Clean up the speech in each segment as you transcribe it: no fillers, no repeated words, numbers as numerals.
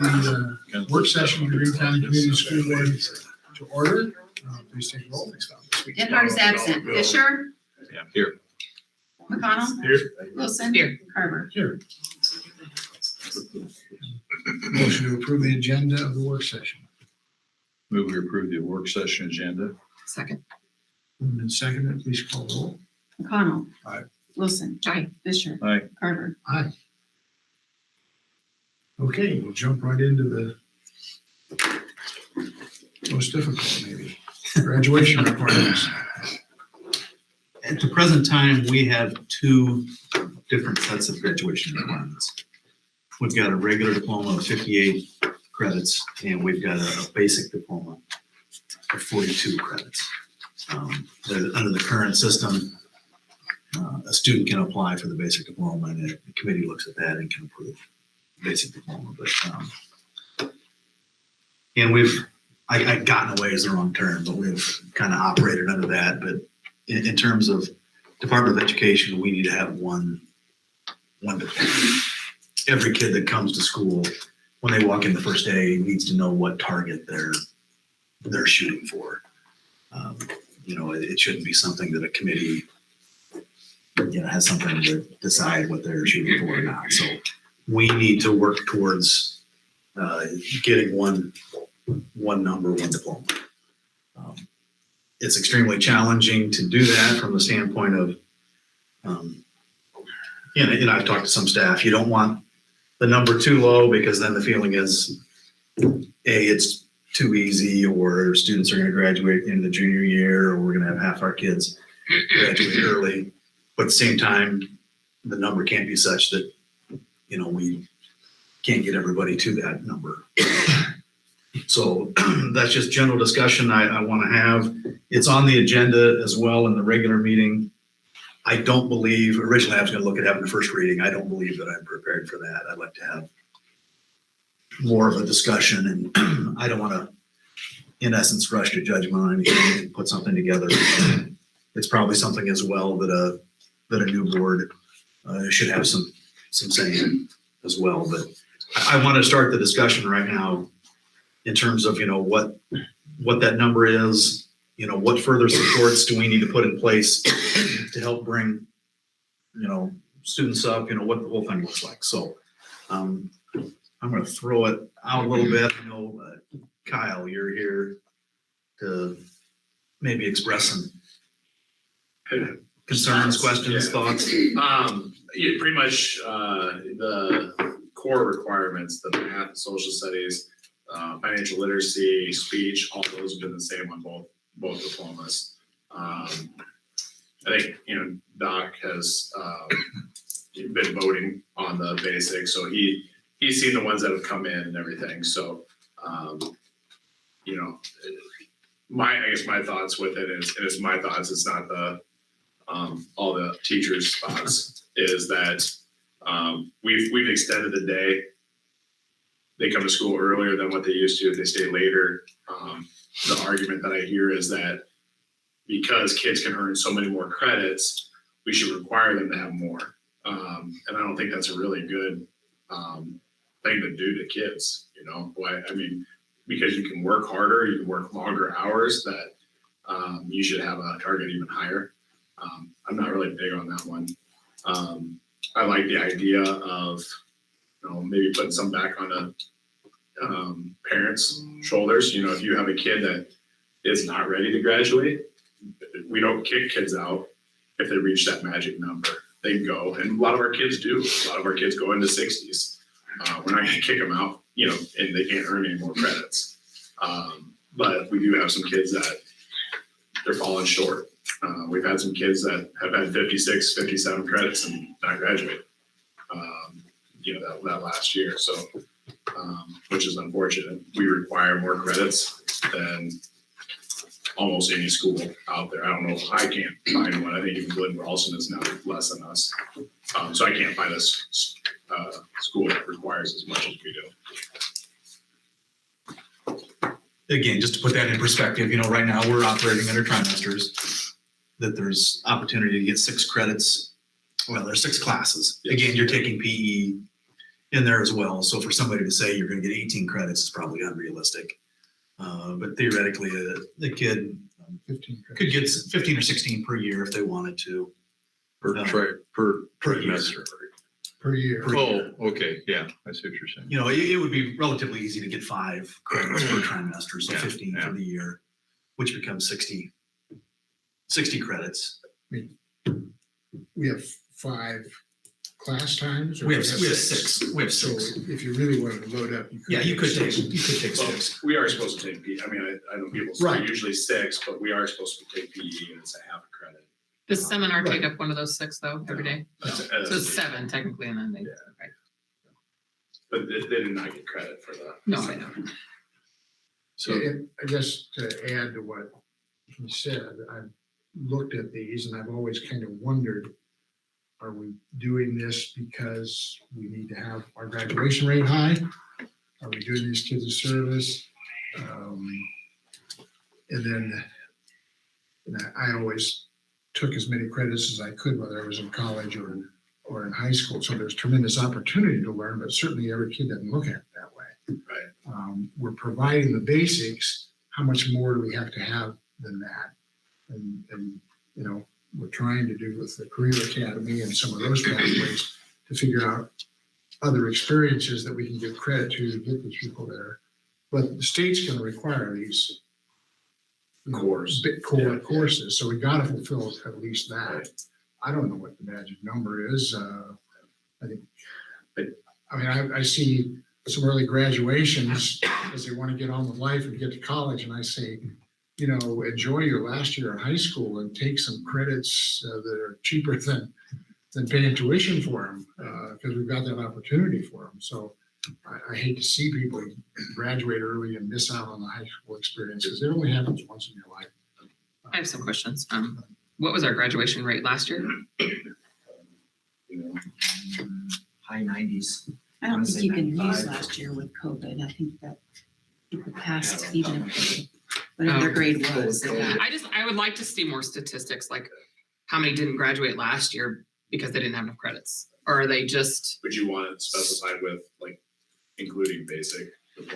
The work session of the Greene County Community School Board to order. Please take roll. Denhart is absent. Fisher? Yeah, here. McConnell? Here. Wilson? Here. Carver? Here. Motion to approve the agenda of the work session. Move we approve the work session agenda. Second. Moved and seconded. Please call roll. McConnell? Aye. Wilson? Aye. Fisher? Aye. Carver? Aye. Okay, we'll jump right into the most difficult, maybe. Graduation requirements. At the present time, we have two different sets of graduation requirements. We've got a regular diploma of 58 credits, and we've got a basic diploma of 42 credits. Under the current system, a student can apply for the basic diploma, and the committee looks at that and can approve the basic diploma. But and I've gotten away is the wrong term, but we've kind of operated under that. But in terms of Department of Education, we need to have one diploma. Every kid that comes to school, when they walk in the first day, needs to know what target they're shooting for. It shouldn't be something that a committee, has something to decide what they're shooting for or not. So we need to work towards getting one number, one diploma. It's extremely challenging to do that from the standpoint of, I've talked to some staff. You don't want the number too low because then the feeling is, it's too easy, or students are going to graduate in the junior year, or we're going to have half our kids graduate early. But at the same time, the number can't be such that, we can't get everybody to that number. So that's just general discussion I want to have. It's on the agenda as well in the regular meeting. I don't believe, originally I was going to look at having the first reading. I don't believe that I'm prepared for that. I'd like to have more of a discussion, and I don't want to, in essence, rush to judgment on anything and put something together. It's probably something as well that a new board should have some say in as well. But I want to start the discussion right now in terms of, what that number is, what further supports do we need to put in place to help bring, students up, what the whole thing looks like. So I'm going to throw it out a little bit. Kyle, you're here to maybe express some concerns, questions, thoughts. Pretty much the core requirements, the math and social studies, financial literacy, speech, all those have been the same on both diplomas. I think, Doc has been voting on the basics, so he's seen the ones that have come in and everything. So, I guess my thoughts with it is, and it's my thoughts, it's not the all the teachers' thoughts, is that we've extended the day. They come to school earlier than what they used to. If they stay later, the argument that I hear is that because kids can earn so many more credits, we should require them to have more. And I don't think that's a really good thing to do to kids. Because you can work harder, you can work longer hours, that you should have a target even higher. I'm not really big on that one. I like the idea of, maybe putting some back on the parents' shoulders. If you have a kid that is not ready to graduate, we don't kick kids out if they reach that magic number. They go, and a lot of our kids do. A lot of our kids go into 60s. We're not going to kick them out, and they can't earn any more credits. But we do have some kids that they're falling short. We've had some kids that have had 56, 57 credits and not graduate, that last year. So, which is unfortunate. We require more credits than almost any school out there. I don't know. I can't find one. I think even Glen Ralston is now less than us. So I can't find a school that requires as much as we do. Again, just to put that in perspective, right now we're operating under trimesters, that there's opportunity to get 6 credits. Well, there's 6 classes. Again, you're taking PE in there as well. So for somebody to say you're going to get 18 credits is probably unrealistic. But theoretically, the kid 15 credits. could get 15 or 16 per year if they wanted to. Per year. trimester. Per year. Oh, okay, yeah, I see what you're saying. You know, it would be relatively easy to get 5 credits per trimester, so Yeah, 15 yeah. for the year, which becomes 60 credits. We have 5 class times? or We have 6. We have So 6. if you really wanted to load up, you could. Yeah, you could take Well, 6. we are supposed to take PE. I mean, I know people say Right. usually 6, but we are supposed to take PE and it's a half a credit. Does seminar take Right. up one of those 6 though, every day? So it's 7 technically, and then they, Yeah. right. But they did not get credit for the. No, I know. So, And I guess to add to what he said, I've looked at these and I've always kind of wondered, are we doing this because we need to have our graduation rate high? Are we doing these kids a service? And then I always took as many credits as I could, whether I was in college or in high school. So there's tremendous opportunity to learn, but certainly every kid doesn't look at it that way. Right. We're providing the basics. How much more do we have to have than that? And you know, we're trying to do with the Career Academy and some of those pathways to figure out other experiences that we can give credit to get these people there. But the state's going to require these big core Yeah. courses, so we got to fulfill at least that. I don't know what the magic number is. I think, I mean, I see some early graduations because they want to get on with life and get to college, and I say, you know, enjoy your last year in high school and take some credits that are cheaper than paying tuition for them, because we've got that opportunity for them. So I hate to see people graduate early and miss out on the high school experience because it only happens once in your life. I have some questions. What was our graduation rate last year? You know, High 90s. I don't think Honestly, you can use 95. last year with COVID. I think that people passed even if whatever their grade was. they got. I would like to see more statistics, like how many didn't graduate last year because they didn't have enough credits? Or are they just, Would you want it specified with like including basic?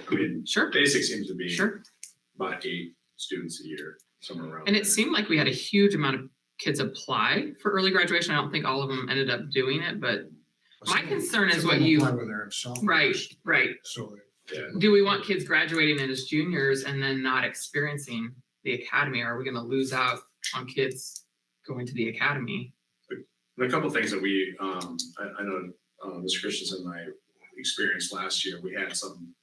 I mean, sure, basic seems to be sure. about 8 students a year, somewhere around. And there. it seemed like we had a huge amount of kids apply for early graduation. I don't think all of them ended up doing it, but my concern is Some what of them you, apply when they're sophomores. right. So Yeah. Do we want kids graduating as juniors and then not experiencing the academy? Are we going to lose out on kids going to the academy? And a couple of things that we, I know Mr. Christensen and I experienced last year. We had some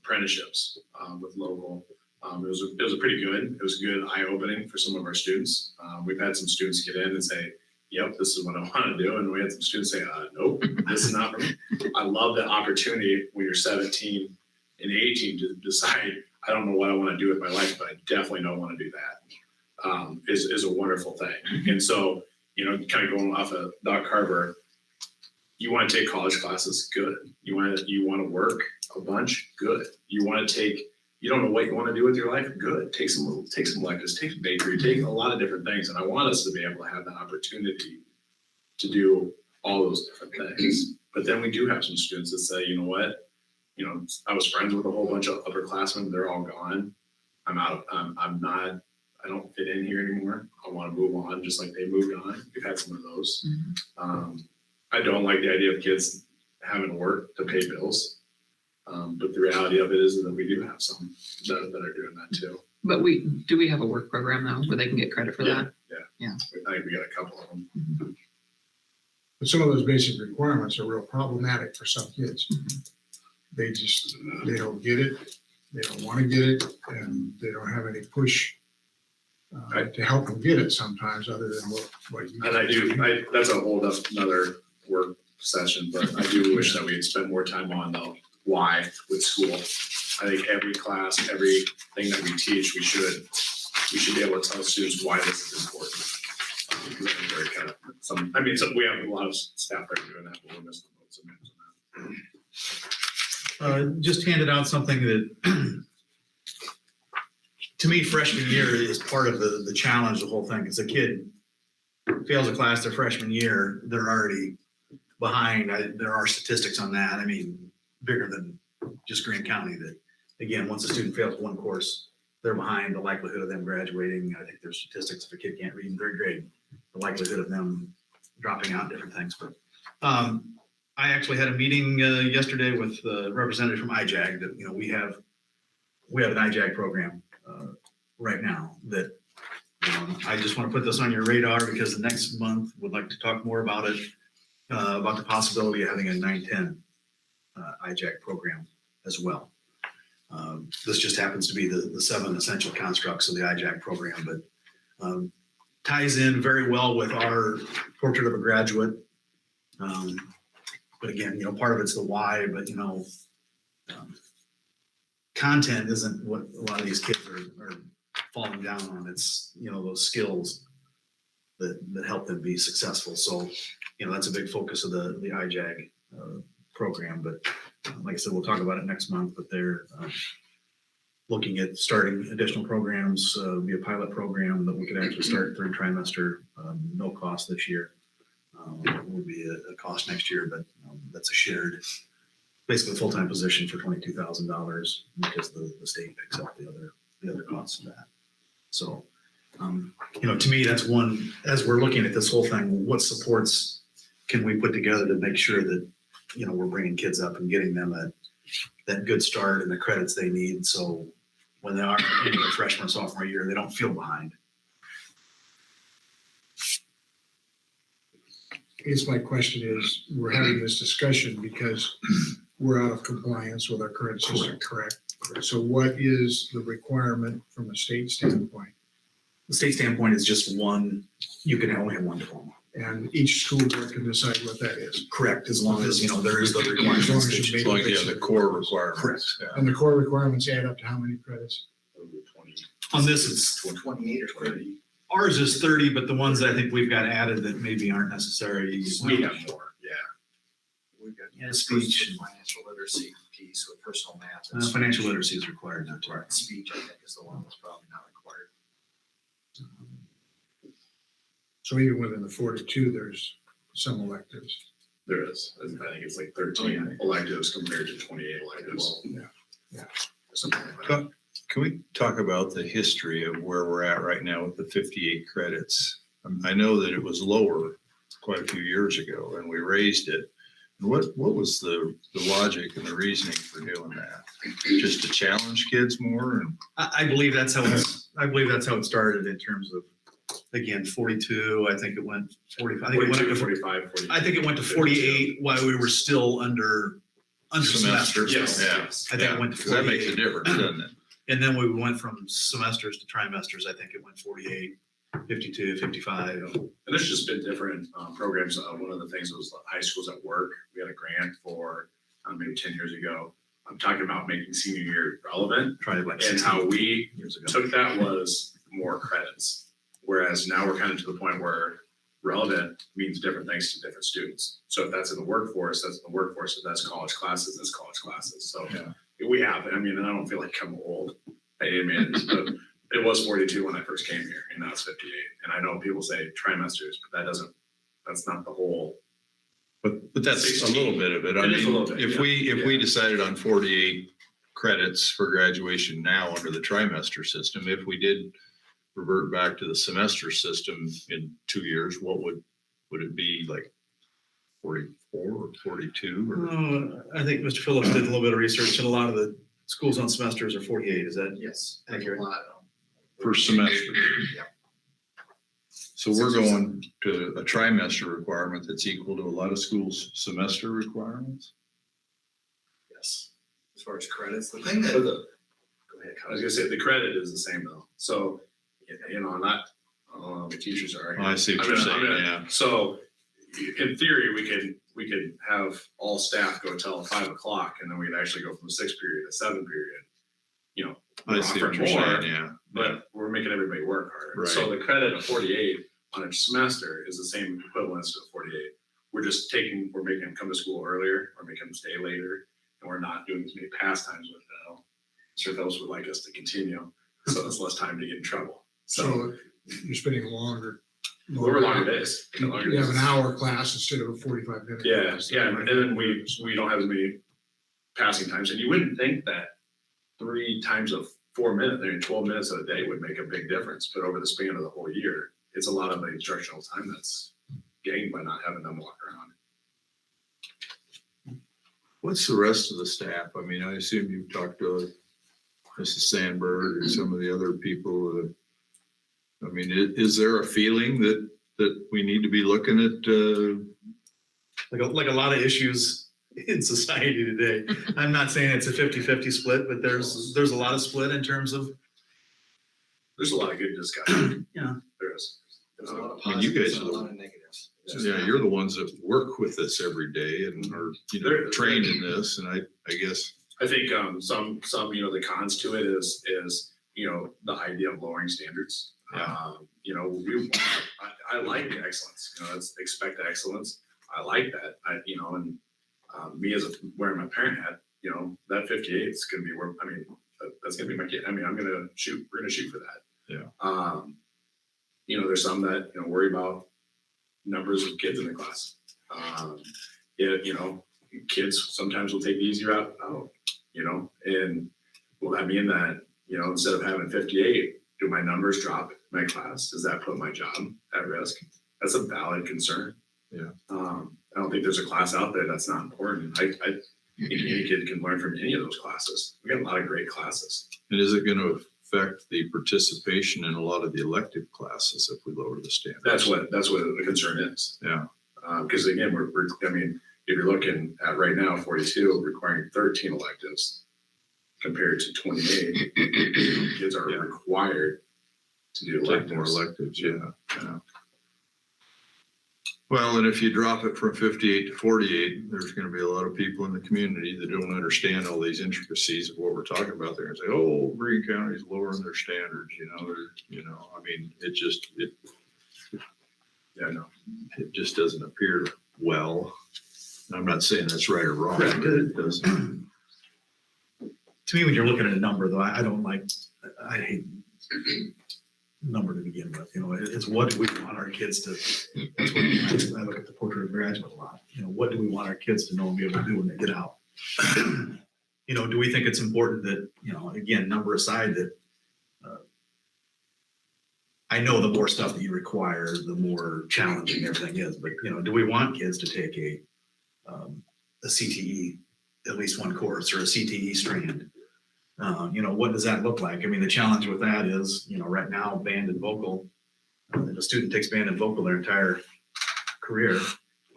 apprenticeships with local. It was a pretty good. It was good eye opening for some of our students. We've had some students get in and say, "Yep, this is what I want to do," and we had some students say, "Nope, this is not for me." I love the opportunity when you're 17 and 18 to decide, I don't know what I want to do with my life, but I definitely don't want to do that. Is a wonderful thing. And so, you know, kind of going off of Doc Carver, you want to take college classes, good. You want to work a bunch, good. You don't know what you want to do with your life, good. Take some electives, take bakery, take a lot of different things. And I want us to be able to have that opportunity to do all those different things. But then we do have some students that say, you know what, you know, I was friends with a whole bunch of upperclassmen, they're all gone. I'm out. I don't fit in here anymore. I want to move on, just like they moved on. We've had some of those. I don't like the idea of kids having to work to pay bills. But the reality of it is that we do have some that are doing that too. But do we have a work program now where they can get credit for that? I think we got a couple of them. but some of those basic requirements are real problematic for some kids. They don't get it. They don't want to get it, and they don't have any push to help them get it sometimes, other than what you. And that's a whole another work session, but I do wish that we had spent more time on the why with school. I think every class, everything that we teach, we should be able to tell students why this is important. Because I think very kind of we have a lot of staff that are doing that, but we're missing that. just handed out something that, to me, freshman year is part of the challenge, the whole thing. Because a kid fails a class their freshman year, they're already behind. There are statistics on that. I mean, bigger than just Greene County that, again, once a student fails one course, they're behind. The likelihood of them graduating, I think there's statistics if a kid can't read in third grade, the likelihood of them dropping out, different things. But I actually had a meeting yesterday with the representative from IJAG that, you know, we have an IJAG program right now that I just want to put this on your radar because the next month would like to talk more about it, about the possibility of having a 910 IJAG program as well. This just happens to be the 7 essential constructs of the IJAG program, but ties in very well with our portrait of a graduate. But again, you know, part of it's the why, but you know, content isn't what a lot of these kids are falling down on. It's, you know, those skills that help them be successful. So, you know, that's a big focus of the IJAG program. But like I said, we'll talk about it next month, but they're looking at starting additional programs, be a pilot program that we could actually start third trimester, no cost this year. Will be a cost next year, but that's a shared, basically a full-time position for $22,000 because the state picks up the other costs of that. So, you know, to me, that's one, as we're looking at this whole thing, what supports can we put together to make sure that, you know, we're bringing kids up and getting them that good start and the credits they need. So when they are in their freshman or sophomore year, they don't feel behind. I guess my question is, we're having this discussion because we're out of compliance with our current system, correct? So what is the requirement from a state standpoint? The state standpoint is just one, you can only have one diploma. And each school board can decide what that is. Correct, as long as, you know, there is the As long requirements. as that you you- make Like, yeah, the core requirements. Correct. Yeah. And the core requirements add up to how many credits? On this, it's 28 or 30. ours is 30, but the ones I think we've got added that maybe aren't necessary. We have more, yeah. We've got Yeah, speech and- financial literacy piece with personal math. Financial literacy is required now too. Speech, I think, is the one that's probably not required. So even within the 42, there's some electives. There is. I think it's like 13 electives compared to 28 electives. Yeah. Something like that. Can we talk about the history of where we're at right now with the 58 credits? I know that it was lower quite a few years ago and we raised it. What was the logic and the reasoning for doing that? Just to challenge kids more? And I believe that's how it started in terms of, again, 42. I think it went 45. I think it went up 42, to 45, 40. I think it went to 48 while we were still under semesters. Yes. Yeah. I think it went to 'cause that makes a 48. difference, doesn't it? And then we went from semesters to trimesters. I think it went 48, 52, 55. And there's just been different programs. One of the things was high schools at work. We had a grant for maybe 10 years ago. I'm talking about making senior year relevant. Tried it like And 16 how we years ago. took that was more credits. Whereas now we're kind of to the point where relevant means different things to different students. So if that's in the workforce, that's in the workforce. If that's college classes, that's college classes. So Yeah. we have, I mean, and I don't feel like I'm old. I mean, but it was 42 when I first came here and now it's 58. And I know people say trimesters, but that's not the whole. But that's a little bit of it. I It is a mean, little bit, if we decided on 48 credits for graduation now under the trimester system, if we did revert back to the semester system in 2 years, what would it be, like 44 or 42? Or I think Mr. Phillips did a little bit of research and a lot of the schools on semesters are 48. Is that? Yes. There's a Accurate. lot. per semester? Yeah. So we're going to a trimester requirement that's equal to a lot of schools' semester requirements? Yes. As far as credits, the thing that, But go ahead. I was gonna say the credit is the same though. So, you know, not, the teachers are. Oh, I see what you're saying, yeah. So in theory, we could have all staff go till 5 o'clock and then we'd actually go from 6 period to 7 period. You know, I we're see what offering you're more, saying, yeah. but we're making everybody work harder. Right. So the credit of 48 on each semester is the same equivalence to 48. We're making them come to school earlier, we're making them stay later, and we're not doing as many pastimes with them. Sure, those would like us to continue, so it's less time to get in trouble. So So you're spending longer Lower longer days. You have an hour class instead of a 45 minute. Yeah, class. yeah, and then we don't have as many passing times, and you wouldn't think that 3 times of 4 minutes, I mean, 12 minutes a day would make a big difference, but over the span of the whole year, it's a lot of the instructional time that's gained by not having them walk around. What's the rest of the staff? I mean, I assume you've talked to Mrs. Sandberg and some of the other people. I mean, is there a feeling that we need to be looking at, Like a lot of issues in society today. I'm not saying it's a 50-50 split, but there's a lot of split in terms of, There's a lot of good discussion. Yeah. There is. There's a lot of I mean, you positives guys and are a the- lot of negatives. yeah, you're the ones that work with this every day and are, trained in this, and I guess. I think some the cons to it is the idea of lowering standards. Yeah. I like excellence. Let's expect excellence. I like that. And me as wearing my parent hat, that 58 is going to be where that's going to be my kid. I mean, we're going to shoot for that. Yeah. There's some that worry about numbers of kids in the class. Kids sometimes will take the easy route out, and will that mean that, instead of having 58, do my numbers drop in my class? Does that put my job at risk? That's a valid concern. Yeah. I don't think there's a class out there that's not important. I think any kid can learn from any of those classes. We got a lot of great classes. And is it going to affect the participation in a lot of the elective classes if we lower the standards? That's what the concern is. Yeah. Because again, if you're looking at right now, 42 requiring 13 electives compared to 28, kids are Yeah. required to do Take more electives. electives, yeah. Well, and if you drop it from 58 to 48, there's going to be a lot of people in the community that don't understand all these intricacies of what we're talking about there and say, oh, Greene County's lowering their standards, I mean, it just doesn't appear well. I'm not saying that's right or wrong, Right. but it doesn't. to me, when you're looking at a number though, I hate number to begin with, it's what do we want our kids to, that's what I look at the portrait of graduate a lot, what do we want our kids to know and be able to do when they get out? Do we think it's important that, again, number aside, that I know the more stuff that you require, the more challenging everything is, but, do we want kids to take a CTE, at least one course, or a CTE strand? What does that look like? I mean, the challenge with that is, right now, band and vocal, if a student takes band and vocal their entire career,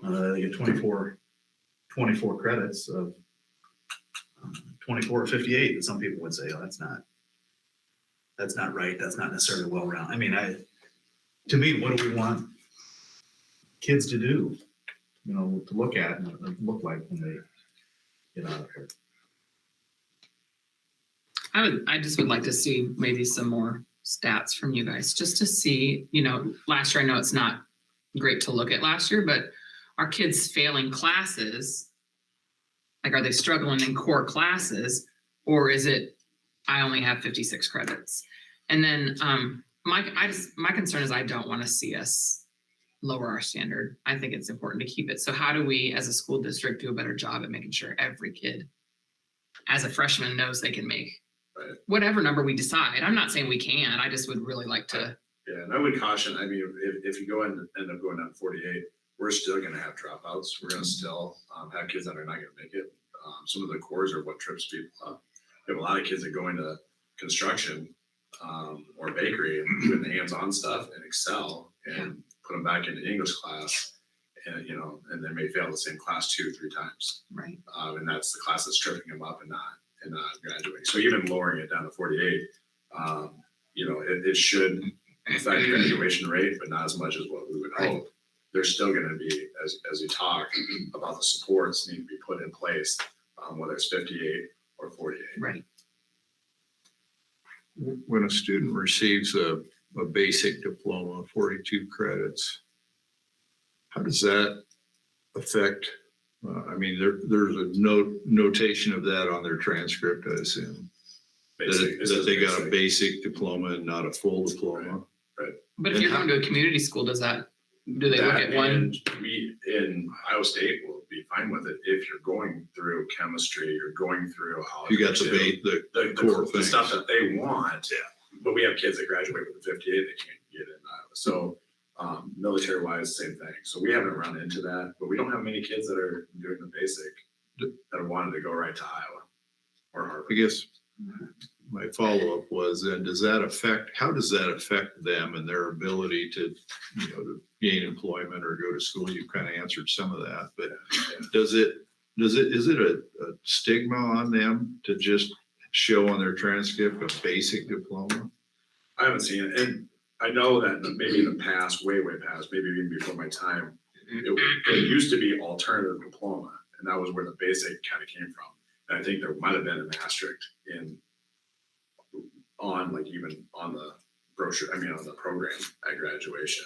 they get 24 credits of 24 or 58, and some people would say, oh, that's not right. That's not necessarily well-rounded. I mean, to me, what do we want kids to do, to look at and look like when they get out of here? I just would like to see maybe some more stats from you guys, just to see, last year, I know it's not great to look at last year, but are kids failing classes? Like, are they struggling in core classes, or is it, I only have 56 credits? And then my concern is I don't want to see us lower our standard. I think it's important to keep it. So how do we, as a school district, do a better job at making sure every kid, as a freshman, knows they can make whatever number we decide? I'm not saying we can. I just would really like to. Yeah, and I would caution, if you end up going down to 48, we're still going to have dropouts. We're going to still have kids that are not going to make it. Some of the cores are what trips people up. We have a lot of kids that go into construction or bakery and doing the hands-on stuff and excel and put them back into English class, and they may fail the same class 2 or 3 times. Right. And that's the class that's tripping them up and not graduating. So even lowering it down to 48, it should affect graduation rate, but not as much as what we would hope. There's still going to be, as you talk about, the supports need to be put in place, whether it's 58 or 48. Right. When a student receives a basic diploma, 42 credits, how does that affect? There's a notation of that on their transcript, I assume. That they got a basic diploma and not a full diploma. Right. But if you're going to a community school, do they look at one? And we, in Iowa State, will be fine with it if you're going through chemistry, you're going through. You got the core the things. stuff that they want. Yeah. But we have kids that graduate with a 58, they can't get in Iowa. So military wise, same thing. So we haven't run into that, but we don't have many kids that are doing the basic that wanted to go right to Iowa or I Harvard. guess my follow-up was, how does that affect them and their ability to, to gain employment or go to school? You've kind of answered some of that, but is it a stigma on them to just show on their transcript a basic diploma? I haven't seen it. And I know that maybe in the past, way past, maybe even before my time, it used to be alternative diploma. And that was where the basic kind of came from. And I think there might have been an asterisk on the brochure, on the program at graduation.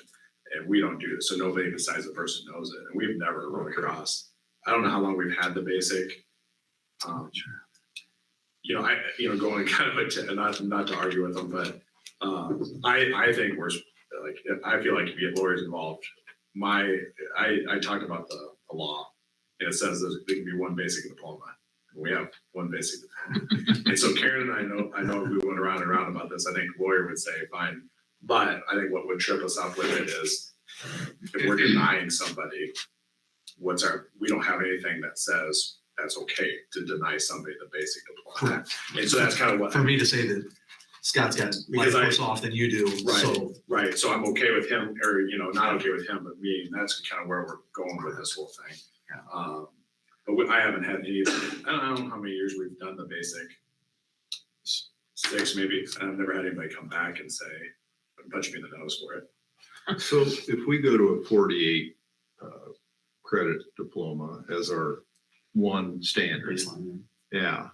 And we don't do this. So nobody besides the person knows it. And we've never run across. I don't know how long we've had the basic. Going kind of not to argue with them, but I think I feel like if you get lawyers involved, I talked about the law, and it says that there can be one basic diploma. We have one basic diploma. And so Karen and I know we went around and around about this. I think the lawyer would say fine, but I think what would trip us up with it is if we're denying somebody, we don't have anything that says that's okay to deny somebody the basic diploma. And so that's kind of what. For me to say that Scott's got life worse off than you do, so. Right, so I'm okay with him, or, not okay with him, but me, and that's kind of where we're going with this whole thing. But I haven't had any, I don't know how many years we've done the basic. 6 maybe, and I've never had anybody come back and say, punch me in the nose for it. So if we go to a 48 credit diploma as our one standard, Baseline. yeah,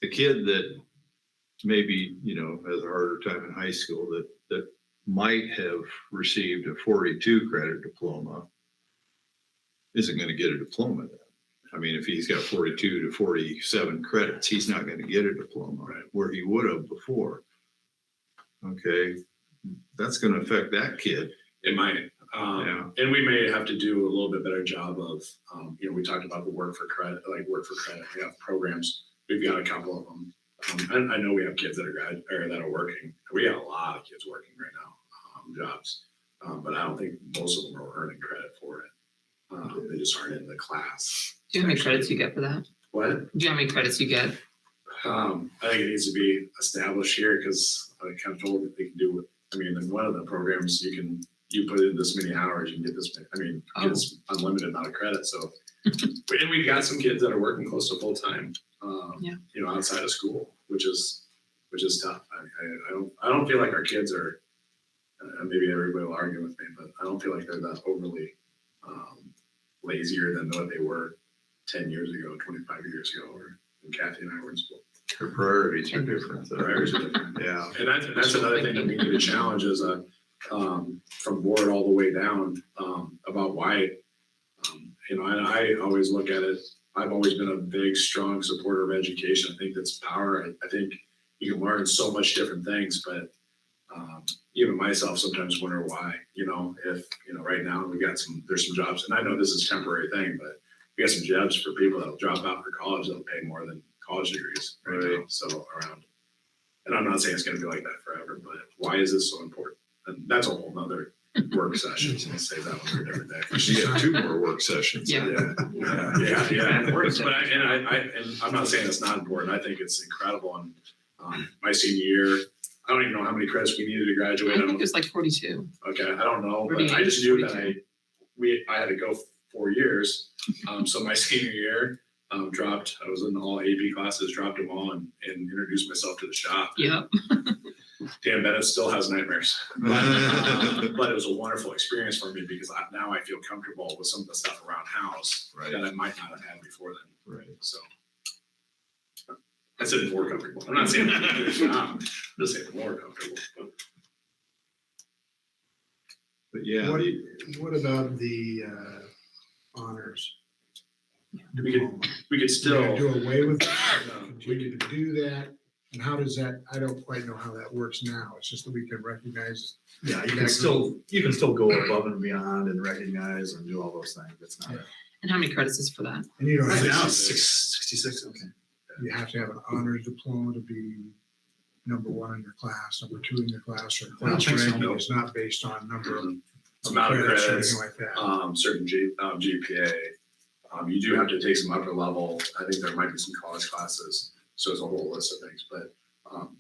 the kid that maybe, has a harder time in high school that might have received a 42 credit diploma isn't going to get a diploma then. If he's got 42 to 47 credits, he's not going to get a diploma where he would have before. Okay, that's going to affect that kid. It might. And we may have to do a little bit better job of, we talked about the work for credit. We have programs. We've got a couple of them. And I know we have kids that are working. We have a lot of kids working right now, jobs. But I don't think most of them are earning credit for it. They just aren't in the class. Do you know how many credits you get for that? What? Do you know how many credits you get? I think it needs to be established here because I kind of told that they can do it. In one of the programs, you put in this many hours, you can get this many. It's unlimited amount of credit. So, and we've got some kids that are working close to full time, outside of school, which is tough. I don't feel like our kids are. Maybe everybody will argue with me, but I don't feel like they're that overly lazier than what they were 10 years ago, 25 years ago, or when Kathy and I were in school. Their priorities are different. Priorities are different. Yeah. And that's another thing that we need to challenge is from board all the way down about why, and I always look at it, I've always been a big, strong supporter of education. I think that's power. I think you can learn so much different things, but even myself sometimes wonder why, if, right now there's some jobs, and I know this is a temporary thing, but we got some jobs for people that'll drop out for college that'll pay more than college degrees right now. So around, and I'm not saying it's going to be like that forever, but why is this so important? And that's a whole nother work session. So I'll save that one for a different day. You got 2 more work sessions. Yeah. Yeah. But I'm not saying it's not important. I think it's incredible. And my senior year, I don't even know how many credits we needed to graduate. I think it was like 42. Okay, I don't know, but I just knew that I had to go 4 years. So my senior year dropped. I was in all AP classes, dropped them all, and introduced myself to the shop. Yep. Dan Bennett still has nightmares, but it was a wonderful experience for me because now I feel comfortable with some of the stuff around house that I might not have had before then. Right. So. I said more comfortable. I'm not saying I'm just saying more comfortable. But yeah, What about the honors? We could We're still gonna do away with No, that, continue to do that. And how does that, I don't quite know how that works now. It's just that we can recognize. Yeah, you can still go above and beyond and recognize and do all those things. It's not, And how many credits is for that? And you don't right have, now it's 66, okay. you have to have an honors diploma to be number one in your class, number two in your class, or I don't class think so, ranking no. is not based on number of Amount of credits or credits, anything like that. certain GPA. You do have to take some upper level. I think there might be some college classes. So it's a whole list of things, but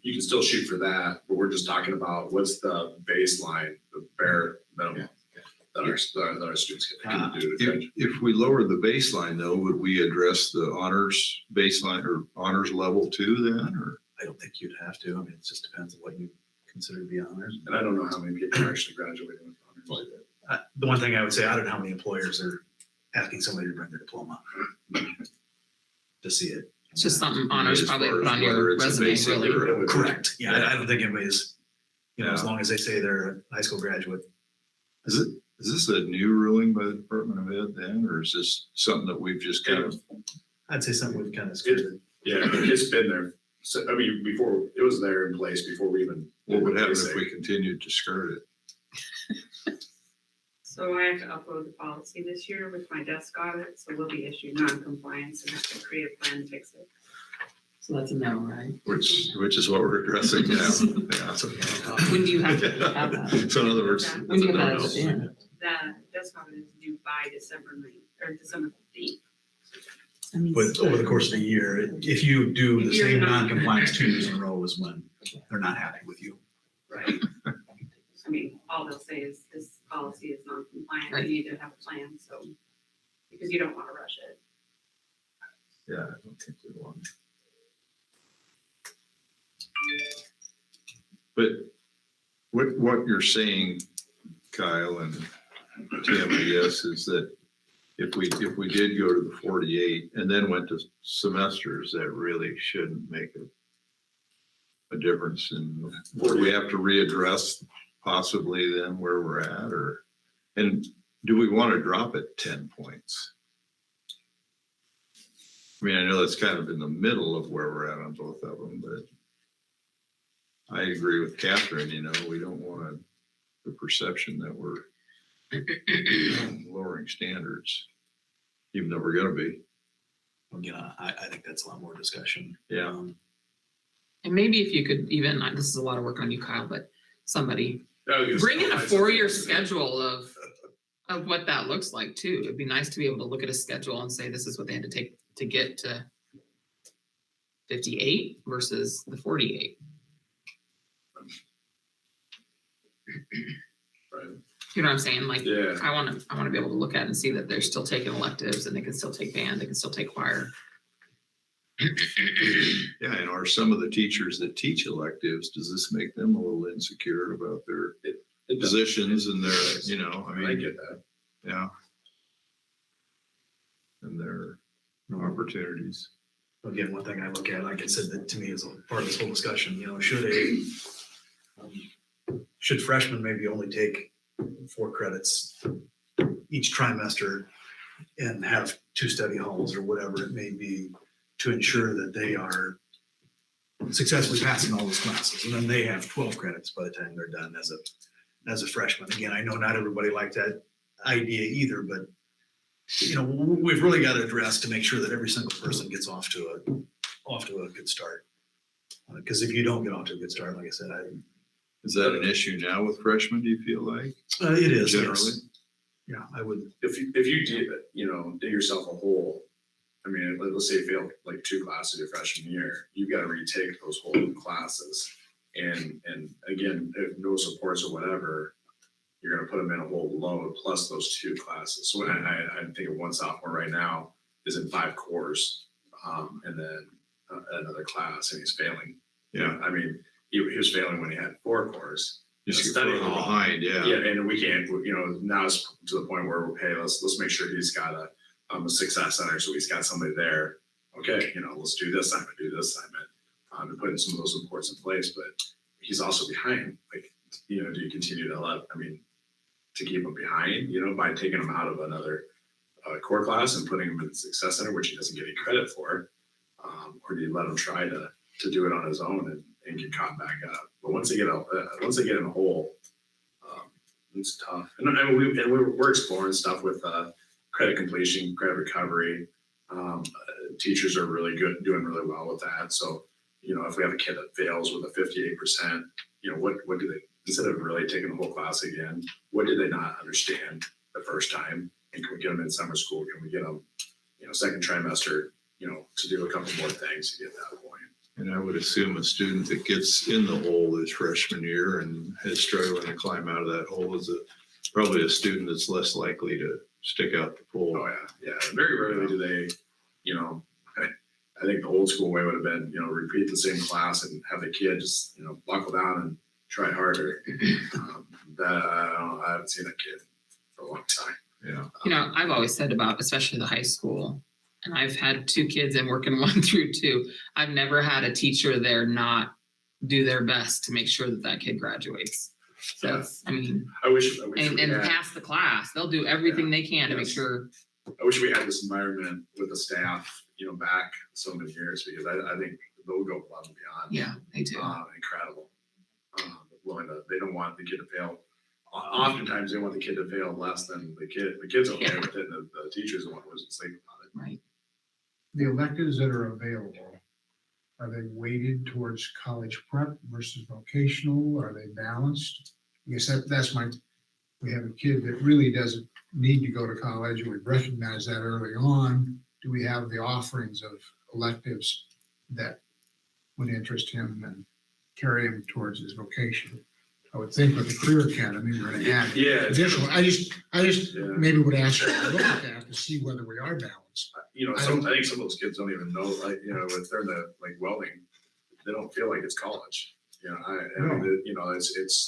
you can still shoot for that. But we're just talking about what's the baseline, the bare minimum that our students can do. If we lower the baseline though, would we address the honors baseline or honors level too then, or? I don't think you'd have to. I mean, it just depends on what you consider to be honors. And I don't know how many people are actually graduating with honors. The one thing I would say, I don't know how many employers are asking somebody to bring their diploma to see it. It's just something honors As probably far put as on whether your it's a resume, basic really. or- Correct. Yeah, I don't think anybody's, as Yeah. long as they say they're a high school graduate. Is this a new ruling by the Department of Ed then, or is this something that we've just kind of? I'd say something we've kind of skirted. Yeah, it's been there. So, I mean, before, it was there in place before we even. What would happen basic. if we continued to skirt it? So I have to upload the policy this year with my desk audit, so we'll be issued non-compliance and have to create a plan to fix it. So that's a no, right? Which is what we're addressing now. Yeah. So, When do you have to have that? So in other words. When When do you have it's that a at the no-no. end? The desk audit is due by December 9th, or December 15th. I mean, But over the course of the year, if you do the If you're same not- non-compliance 2 years in a row is when they're not happy with you. Right. I mean, all they'll say is this policy is non-compliant, Right. you need to have a plan, so, because you don't want to rush it. Yeah, I don't think we want. But what you're saying, Kyle and Tim, I guess, is that if we did go to the 48 and then went to semesters, that really shouldn't make a difference in, would we have to readdress possibly then where we're at, or, and do we want to drop it 10 points? I mean, I know that's kind of in the middle of where we're at on both of them, but I agree with Catherine, we don't want the perception that we're lowering standards, even though we're gonna be. Again, I think that's a lot more discussion. Yeah. And maybe if you could even, this is a lot of work on you, Kyle, but somebody That was- bring in a 4-year schedule of what that looks like too. It'd be nice to be able to look at a schedule and say, this is what they had to take to get to 58 versus the 48. Right. You know what I'm saying? Like, Yeah. I want to be able to look at and see that they're still taking electives and they can still take band, they can still take choir. Yeah, and are some of the teachers that teach electives, does this make them a little insecure about their It does. positions and their, I I mean, get that. yeah. And their opportunities. Again, one thing I look at, like I said, that to me is a part of this whole discussion, should freshmen maybe only take 4 credits each trimester and have 2 study halls or whatever it may be to ensure that they are successfully passing all those classes. And then they have 12 credits by the time they're done as a freshman. Again, I know not everybody liked that idea either, but we've really got to address to make sure that every single person gets off to a good start. Because if you don't get off to a good start, like I said, Is that an issue now with freshmen, do you feel like? it is yes. Generally? Yeah, I would. If you dig yourself a hole, I mean, let's say you failed like 2 classes your freshman year, you've got to retake those whole classes. And again, if no supports or whatever, you're going to put them in a whole load plus those 2 classes. So I'm thinking one sophomore right now is in 5 cores, and then another class, and he's failing. Yeah. I mean, he was failing when he had 4 cores. Just get Study further hall. behind, yeah. Yeah, and we can't, now it's to the point where, hey, let's make sure he's got a success center, so he's got somebody there. Okay, let's do this assignment, and putting some of those supports in place, but he's also behind. Like, do you continue to keep him behind, by taking him out of another core class and putting him in the success center, which he doesn't get any credit for, or do you let him try to to do it on his own and get caught back up. But once they get in a hole, it's tough. And we're exploring stuff with credit completion, credit recovery. Teachers are really good, doing really well with that. So, you know, if we have a kid that fails with a 58%, you know, what do they, instead of really taking the whole class again, what did they not understand the first time? And can we get them in summer school? Can we get them, you know, second trimester, you know, to do a couple more things to get to that point? And I would assume a student that gets in the hole his freshman year and is struggling to climb out of that hole is probably a student that's less likely to stick out the pole. Oh yeah. Very rarely do they, you know, I think the old school way would have been, you know, repeat the same class and have the kid just, you know, buckle down and try harder. I haven't seen that kid for a long time. Yeah. You know, I've always said about, especially the high school, and I've had 2 kids and working 1 through 2. I've never had a teacher there not do their best to make sure that that kid graduates. So, it's, I mean, I wish and we had, pass the class. They'll do everything they can to make Yes. sure. I wish we had this environment with the staff, you know, back so many years, because I think they'll go above and beyond. Yeah, they do. Incredible. They don't want the kid to fail. Oftentimes they want the kid to fail less than the kid. The kid's okay with it, and the teacher's the one who wasn't sleep about it. Right. The electives that are available, are they weighted towards college prep versus vocational? Are they balanced? I guess that's we have a kid that really doesn't need to go to college, and we recognize that early on. Do we have the offerings of electives that would interest him and carry him towards his vocation? I would think with the Career Academy, we're going to add Yeah, additional. I just Yeah. maybe would ask you to look at that to see whether we are balanced. you know, I I think some of those kids don't even know, like, you know, if they're in the like welding, they don't feel like it's college. You know, I mean, you know, it's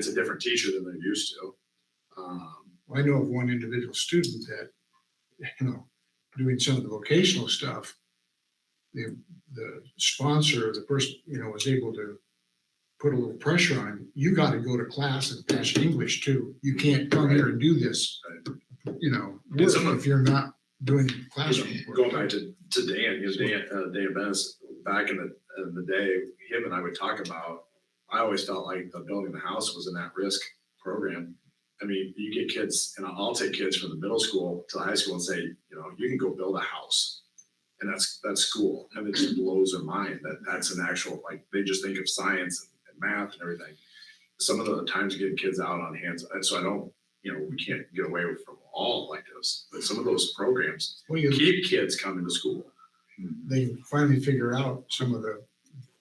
a different teacher than they're used to. I know of one individual student that, you know, doing some of the vocational stuff, the sponsor, the person, you know, was able to put a little pressure on, you got to go to class and pass English too. You can't come here and do this, you know, And someone- if you're not doing classroom work. Going back to Dan, you know, Dan Bennis, back in the day, him and I would talk about, I always felt like the building the house was an at-risk program. I mean, you get kids, and I'll take kids from the middle school to the high school and say, you know, you can go build a house. And that's school. And it just blows their mind that that's an actual, like, they just think of science and math and everything. Some of the times getting kids out on hands, and so I don't, you know, we can't get away from all electives, but some of those programs Well, you, keep kids coming to school. they finally figure out some of the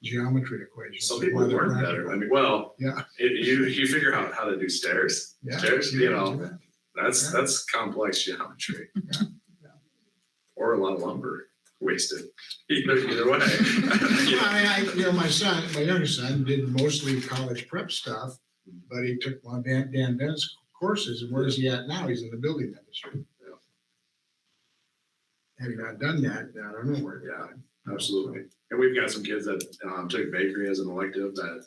geometry equations. Some people why they're learn practical. better. I mean, well, Yeah. you figure out how to do stairs. Yeah. Stairs, you know, Yeah. that's complex geometry. Yeah. Or a lot of lumber wasted. Either way. You know, my youngest son did mostly college prep stuff, but he took one of Dan Ben's courses, and where is he at now? He's in the building industry. Yeah. Had he not done that, I don't know where. Yeah, absolutely. And we've got some kids that took bakery as an elective that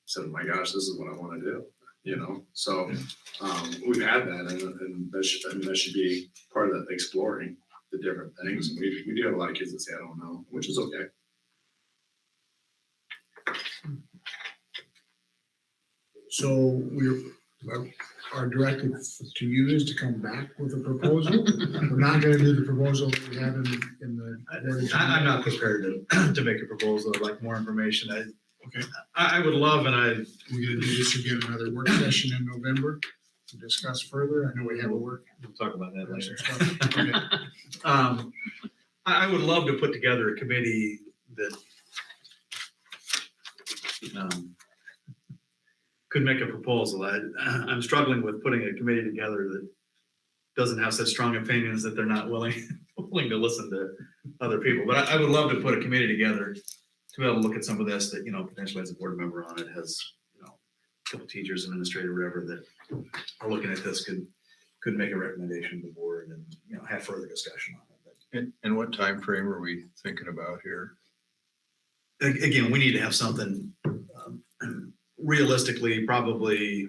said, "My gosh, this is what I want to do." You know, so we've had that, and that should be part of the exploring the different things. And we do have a lot of kids that say, "I don't know," which is okay. So our directive to you is to come back with a proposal. We're not gonna do the proposal that we have in the. I'm not prepared to make a proposal. I'd like more information. Okay. I would love, and We're gonna do this again, another work session in November to discuss further. I know we have a work. we'll talk about that later. Okay. I would love to put together a committee that could make a proposal. I'm struggling with putting a committee together that doesn't have such strong opinions that they're not willing to listen to other people. But I would love to put a committee together to be able to look at some of this that, you know, potentially has a board member on it, has, you know, a couple teachers, administrator, whatever, that are looking at this could make a recommendation to the board and, you know, have further discussion on it. And what time frame are we thinking about here? Again, we need to have something realistically, probably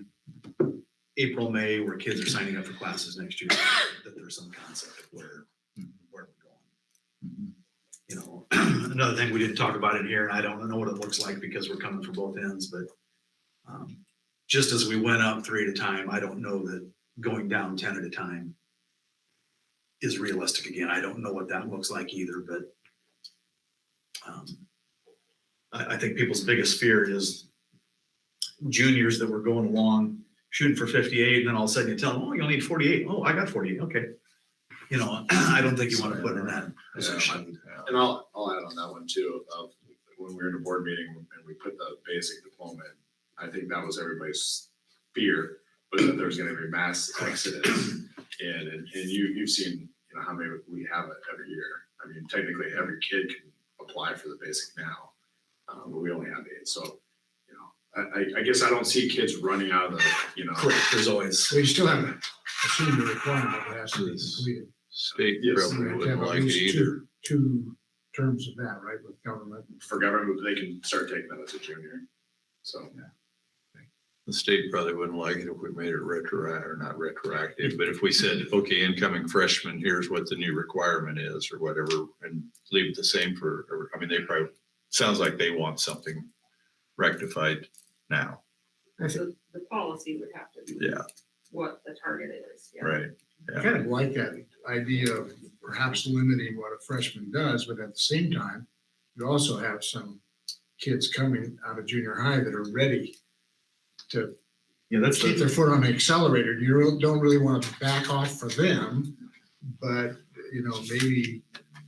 April, May, where kids are signing up for classes next year, that there's some concept of where we're going. You know, another thing we didn't talk about in here, and I don't know what it looks like because we're coming from both ends, but just as we went up 3 at a time, I don't know that going down 10 at a time is realistic again. I don't know what that looks like either, but I think people's biggest fear is juniors that were going along shooting for 58, and then all of a sudden you tell them, oh, you'll need 48. Oh, I got 48. Okay. You know, I don't think you want to put in that position. Yeah. And I'll add on that one too, of when we were in a board meeting and we put the basic diploma in, I think that was everybody's fear, was that there's gonna be mass exodus. And you've seen, you know, how many we have it every year. I mean, technically every kid can apply for the basic now, but we only have 8. So, you know, I guess I don't see kids running out of the, you know. Correct. There's always. So you still have to assume the requirement that has to be completed. State Yes. probably You have to wouldn't have at like it least either. two terms of that, right, with government. For government, they can start taking that as a junior. So, The state probably wouldn't like it if we made it retroactive, or not retroactive, but if we said, okay, incoming freshmen, here's what the new requirement is or whatever, and leave it the same for, I mean, they probably, sounds like they want something rectified now. So the policy would have to be Yeah, what the target is, yeah. right. I kind of like that idea of perhaps limiting what a freshman does, but at the same time, you also have some kids coming out of junior high that are ready to Yeah, that's keep their foot on the accelerator. You don't really want to back off for them, but, you know, maybe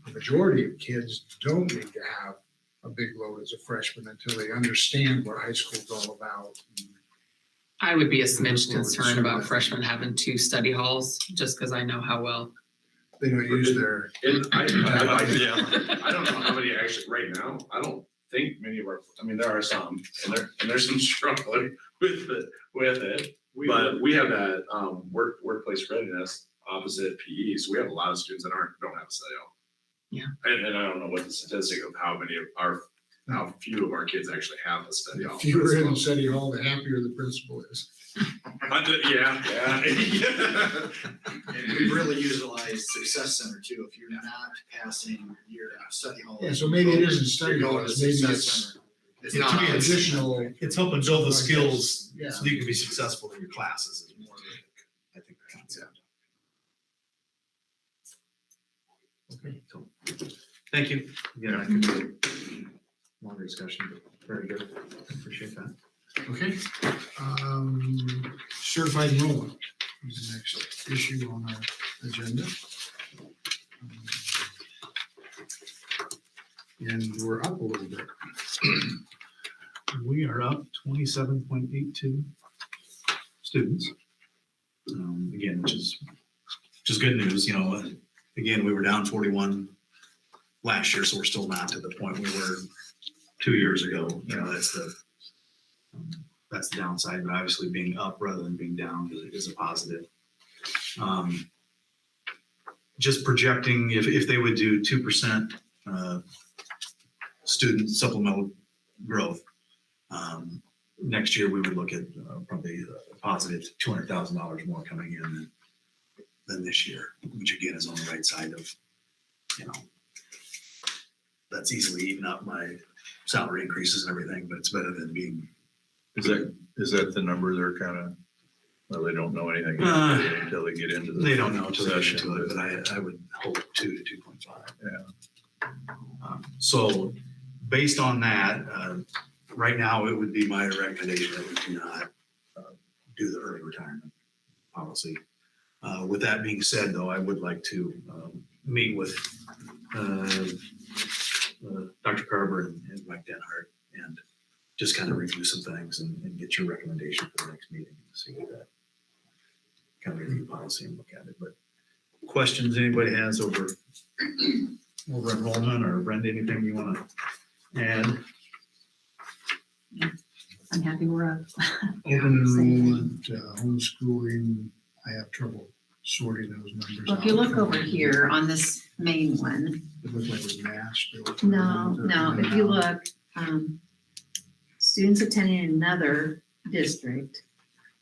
the majority of kids don't need to have a big load as a freshman until they understand what high school's all about. I would be a smidge Look forward to concerned seeing about that. freshmen having 2 study halls, just because I know how well. They don't use their, and I Yeah. I don't know how many actually, right now, I don't think many of our, I mean, there are some, and there's some struggling with it. But we have that, workplace readiness opposite PE, so we have a lot of students that don't have a study hall. Yeah. And I don't know what the statistic of how few of our kids actually have a study hall. if you're in study hall, the happier the principal is. Yeah. And we really utilize Success Center too. If you're not passing your study hall. Yeah, so maybe it isn't study you're hall, going to it's maybe Success it's, Center. it's to be additional. It's helping build the skills Yeah. so you can be successful in your classes is more, I think, the concept. Okay, so, thank you. Again, I could do a longer discussion, but very good. Appreciate that. Okay, certified enrollment is the next issue on our agenda. And we're up a little bit. We are up 27.82 students. Again, which is good news, you know. Again, we were down 41 last year, so we're still not to the point we were 2 years ago. You know, that's the downside, but obviously being up rather than being down is a positive. Just projecting if they would do 2% student supplemental growth, next year we would look at probably a positive $200,000 more coming in than this year, which again is on the right side of, you know, that's easily eaten up my salary increases and everything, but it's better than being. Is that the number they're kind of, well, they don't know anything until they get into the. They don't know until they get session, into it, but I would hope 2 to 2.5. Yeah. So based on that, right now it would be my recommendation that we do not do the early retirement policy. With that being said, though, I would like to meet with Dr. Carver and Mike Denhart and just kind of review some things and get your recommendation for the next meeting and see what that kind of review policy and look at it. But questions anybody has over enrollment, or Brenda, anything you want to add? I'm happy we're up. Open enrollment, homeschooling, I have trouble sorting those numbers Well, if you out. look over here on this main one, It looks like it was matched. no, if you look, students attending another district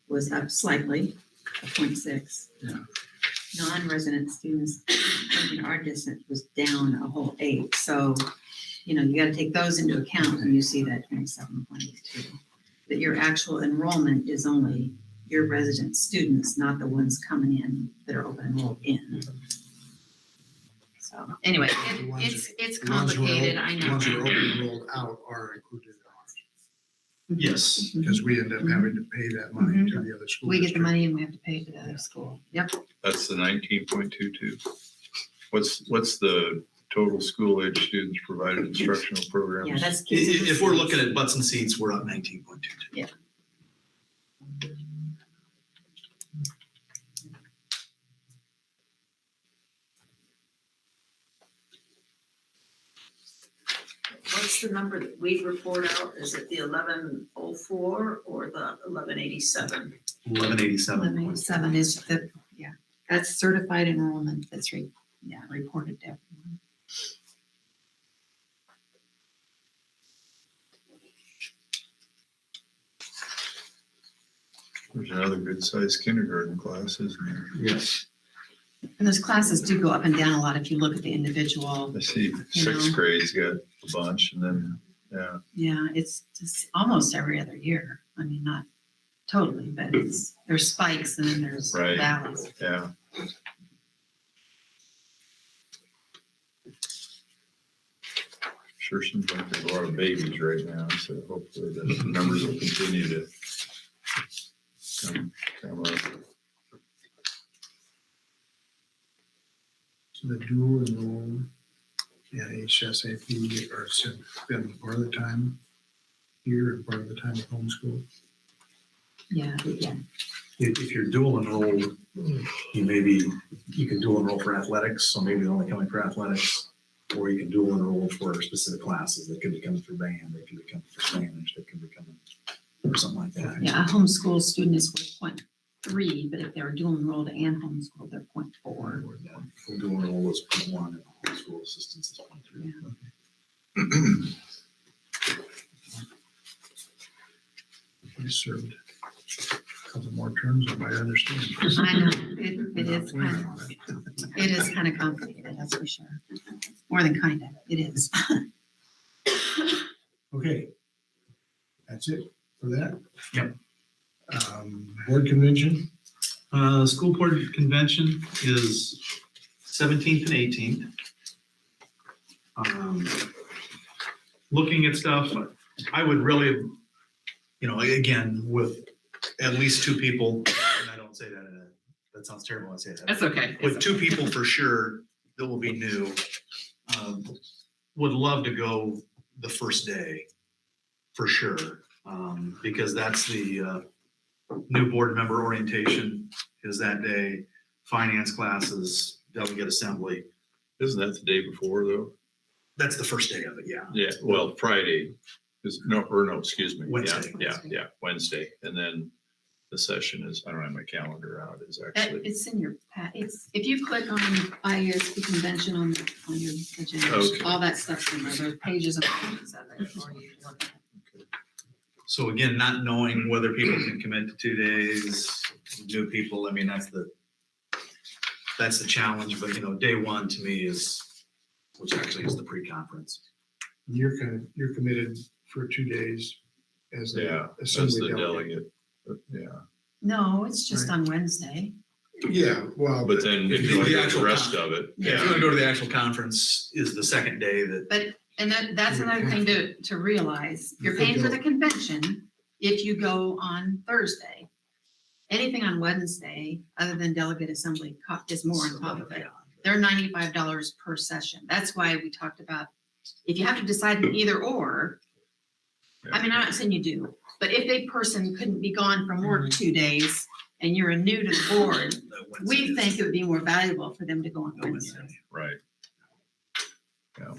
was up slightly, a 0.6. Yeah. Non-resident students in our district was down a whole 8. So you know, you gotta take those into account when you see that 27.82. That your actual enrollment is only your resident students, not the ones coming in that are open enrolled in. So, anyway, The ones it's The ones who are complicated, op- I The ones who are know. open enrolled out are included in ours, Yes. because we end up having to pay that money to the other school. We get the district. money and we have to pay to the other school. Yep. That's the 19.22. What's the total school age students provided instructional programs? Yeah, that's. If we're looking at butts and seats, we're up 19.22. What's the number that we report out? Is it the 1104 or the 1187? 1187. Is the, yeah, that's certified enrollment, that's reported to everyone. There's another good sized kindergarten class, isn't there? Yes. And those classes do go up and down a lot if you look at the individual. I see You sixth know. grade's got a bunch and then, yeah. Yeah, it's just almost every other year. I mean, not totally, but there's spikes and then there's Right. valleys. Yeah. Sure seems like there's a lot of babies right now, so hopefully the numbers will continue to come up. So the dual enroll and HSAP are been part of the time here and part of the time at homeschool. Yeah. If you're dual enrolled, you can dual enroll for athletics, so maybe they're only coming for athletics. Or you can dual enroll for specific classes. They could be coming for band, they could be coming for Spanish, they could be coming for something like that. Yeah, a homeschool student is worth 0.3, but if they're dual enrolled and homeschooled, they're 0.4. Or that full dual enroll is 0.1 and homeschool assistance is 0.3. Yeah. If I served a couple more terms, I might understand. I know, it is kind of complicated, that's for sure. More than kind of, it is. Okay. That's it for that? Yep. Board convention? School board convention is 17th and 18th. Looking at stuff, I would really, again, with at least two people, and I don't say that, that sounds terrible when I say that. That's okay. With two people for sure that will be new, would love to go the first day, for sure. Because that's the new board member orientation is that day, finance classes, delegate assembly. Isn't that the day before though? That's the first day of it, yeah. Yeah, well, Friday excuse me. Wednesday. Yeah, Wednesday. And then the session is, I don't have my calendar out, is actually. It's in your, if you click on ISP convention on your agenda, Okay. all that stuff's in there, there's pages and pages of it for you to look at. So again, not knowing whether people can commit to 2 days, new people, I mean, that's the challenge, but day one to me which actually is the pre-conference. You're committed for 2 days as Yeah, the that's assembly the delegate. delegate. But, yeah, No, it's just on Wednesday. Yeah, well. but then if you want to go to the rest of it, If you want to go to the actual conference, is the second day that. And that's another thing to realize. You're paying for the convention if you go on Thursday. Anything on Wednesday, other than delegate assembly, is more on top of it. They're $95 per session. That's why we talked about, if you have to decide an either or, I mean, I'm not saying you do, but if a person couldn't be gone from work 2 days and you're new to the board, we think it would be more valuable for them to go on Wednesday. right. Yeah.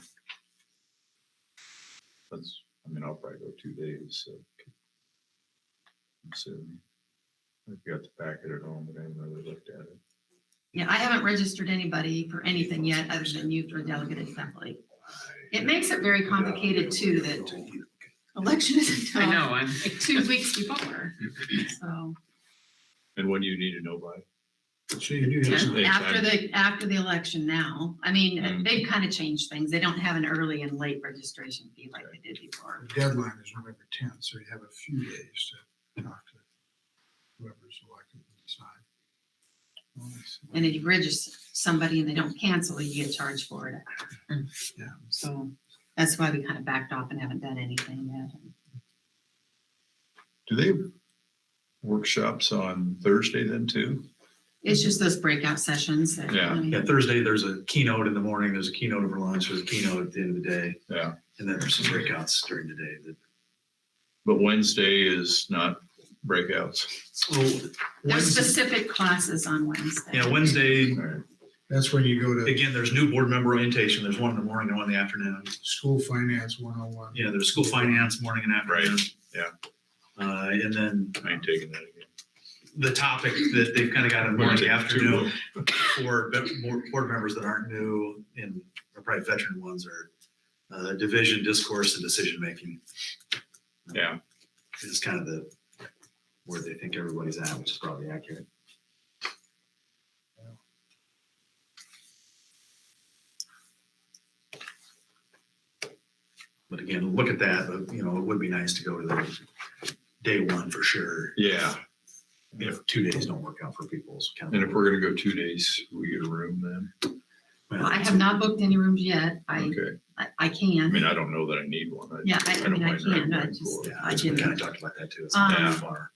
I'll probably go 2 days, so. I'm assuming. I've got the packet at home, but I haven't really looked at it. Yeah, I haven't registered anybody for anything yet other than you for delegate assembly. It makes it very complicated too, that election is I until know, I'm, like 2 weeks before, so. And when do you need to know by? So you do have some, After the election now, I mean, Mm. they've kind of changed things. They don't have an early and late registration fee like they did before. the deadline is November 10th, so you have a few days to talk to whoever's elected and decide. And if you register somebody and they don't cancel, you get charged for it. Yeah. So that's why we kind of backed off and haven't done anything yet. Do they have workshops on Thursday then too? It's just those breakout sessions that. Yeah. I mean, Yeah, Thursday, there's a keynote in the morning, there's a keynote over lunch, there's a keynote at the end of the day, Yeah. and then there's some breakouts during the day that. But Wednesday is not breakouts. There's Wednesday, specific classes on Wednesday. yeah, Wednesday, All right. That's when you go to again, there's new board member orientation, there's one in the morning and one in the afternoon. School Finance 101. Yeah, there's school finance, morning and afternoon. Right, yeah. And then I ain't taking that again. the topic that they've kind of got in We're morning, gonna take two afternoon for more board members that aren't new and are probably veteran ones are division, discourse, and decision-making. Yeah. Is kind of where they think everybody's at, which is probably accurate. But again, look at that, it would be nice to go to the day one for sure. Yeah. If 2 days don't work out for people, it's kind And of. if we're gonna go 2 days, we get a room then? Well, I have not booked any rooms yet. I Okay. I can. I mean, I don't know that I need one. Yeah, I don't mean, I mind can, renting I one just, for- Yeah, I we kind didn't. of talked about that too. It's Um, not that far.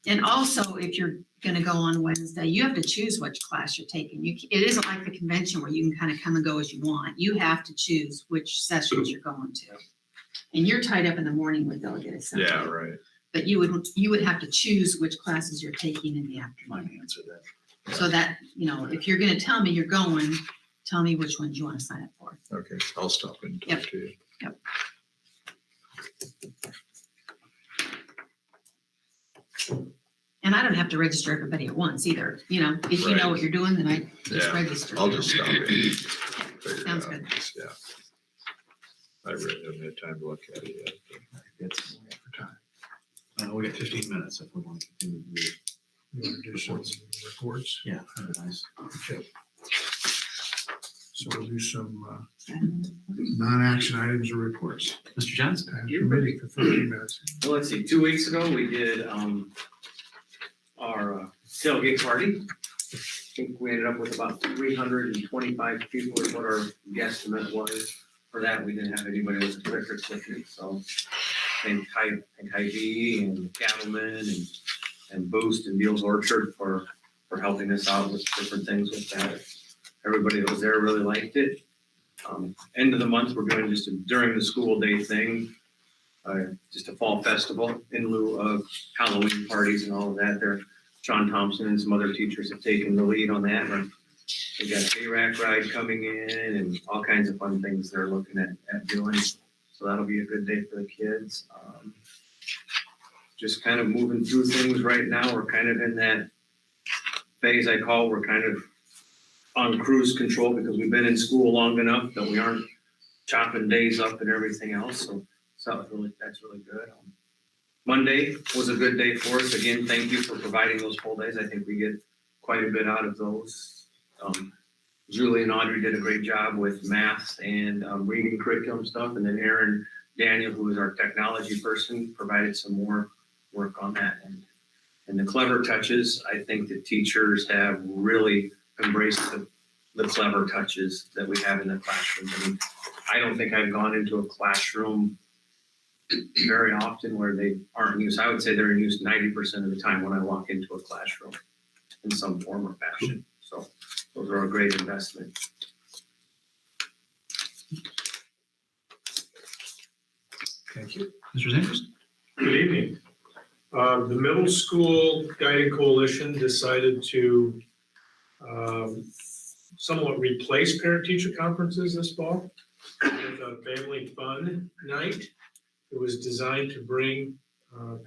And also, if you're gonna go on Wednesday, you have to choose which class you're taking. It isn't like the convention where you can kind of come and go as you want. You have to choose which sessions you're going to. And you're tied up in the morning with delegate assembly. Yeah, right. But you would have to choose which classes you're taking in the Might afternoon. answer that. So that, if you're gonna tell me you're going, tell me which ones you wanna sign up for. Okay, I'll stop and Yep. talk to you. And I don't have to register everybody at once either, if you know Right. what you're doing, then I just Yeah, register. I'll just stop in. Figure it Sounds out. good. Yeah. I really haven't had time to look at it yet. It's we got 15 minutes if we want to continue. to do- You want to do some reports? Yeah, that'd be nice. Okay. So we'll do some non-action items or reports. Mr. Johnson? I have committee for 15 minutes. Well, let's see, 2 weeks ago, we did, our tailgate party. I think we ended up with about 325 people is what our guesstimate was. For that, we didn't have anybody with a liquor ticket, so. And Hy-Vee and Cattleman and Boost and Beals Orchard for helping us out with different things with that. Everybody that was there really liked it. End of the month, we're doing just during the school day thing, just a fall festival in lieu of Halloween parties and all of that. There, John Thompson and some other teachers have taken the lead on that. We got a rack ride coming in and all kinds of fun things they're looking at doing. So that'll be a good day for the kids. Just kind of moving through things right now. We're kind of in that phase I call, we're kind of on cruise control because we've been in school long enough that we aren't chopping days up and everything else. So that's really good. Monday was a good day for us. Again, thank you for providing those full days. I think we get quite a bit out of those. Julie and Audrey did a great job with math and reading curriculum stuff. And then Aaron Daniel, who is our technology person, provided some more work on that. And the clever touches, I think the teachers have really embraced the clever touches that we have in the classroom. I mean, I don't think I've gone into a classroom very often where they aren't used. I would say they're in use 90% of the time when I walk into a classroom in some form or fashion. So those are a great investment. Thank you. Mr. Zanders? Good evening. The Middle School Guiding Coalition decided to somewhat replace parent-teacher conferences this fall with a family fun night. It was designed to bring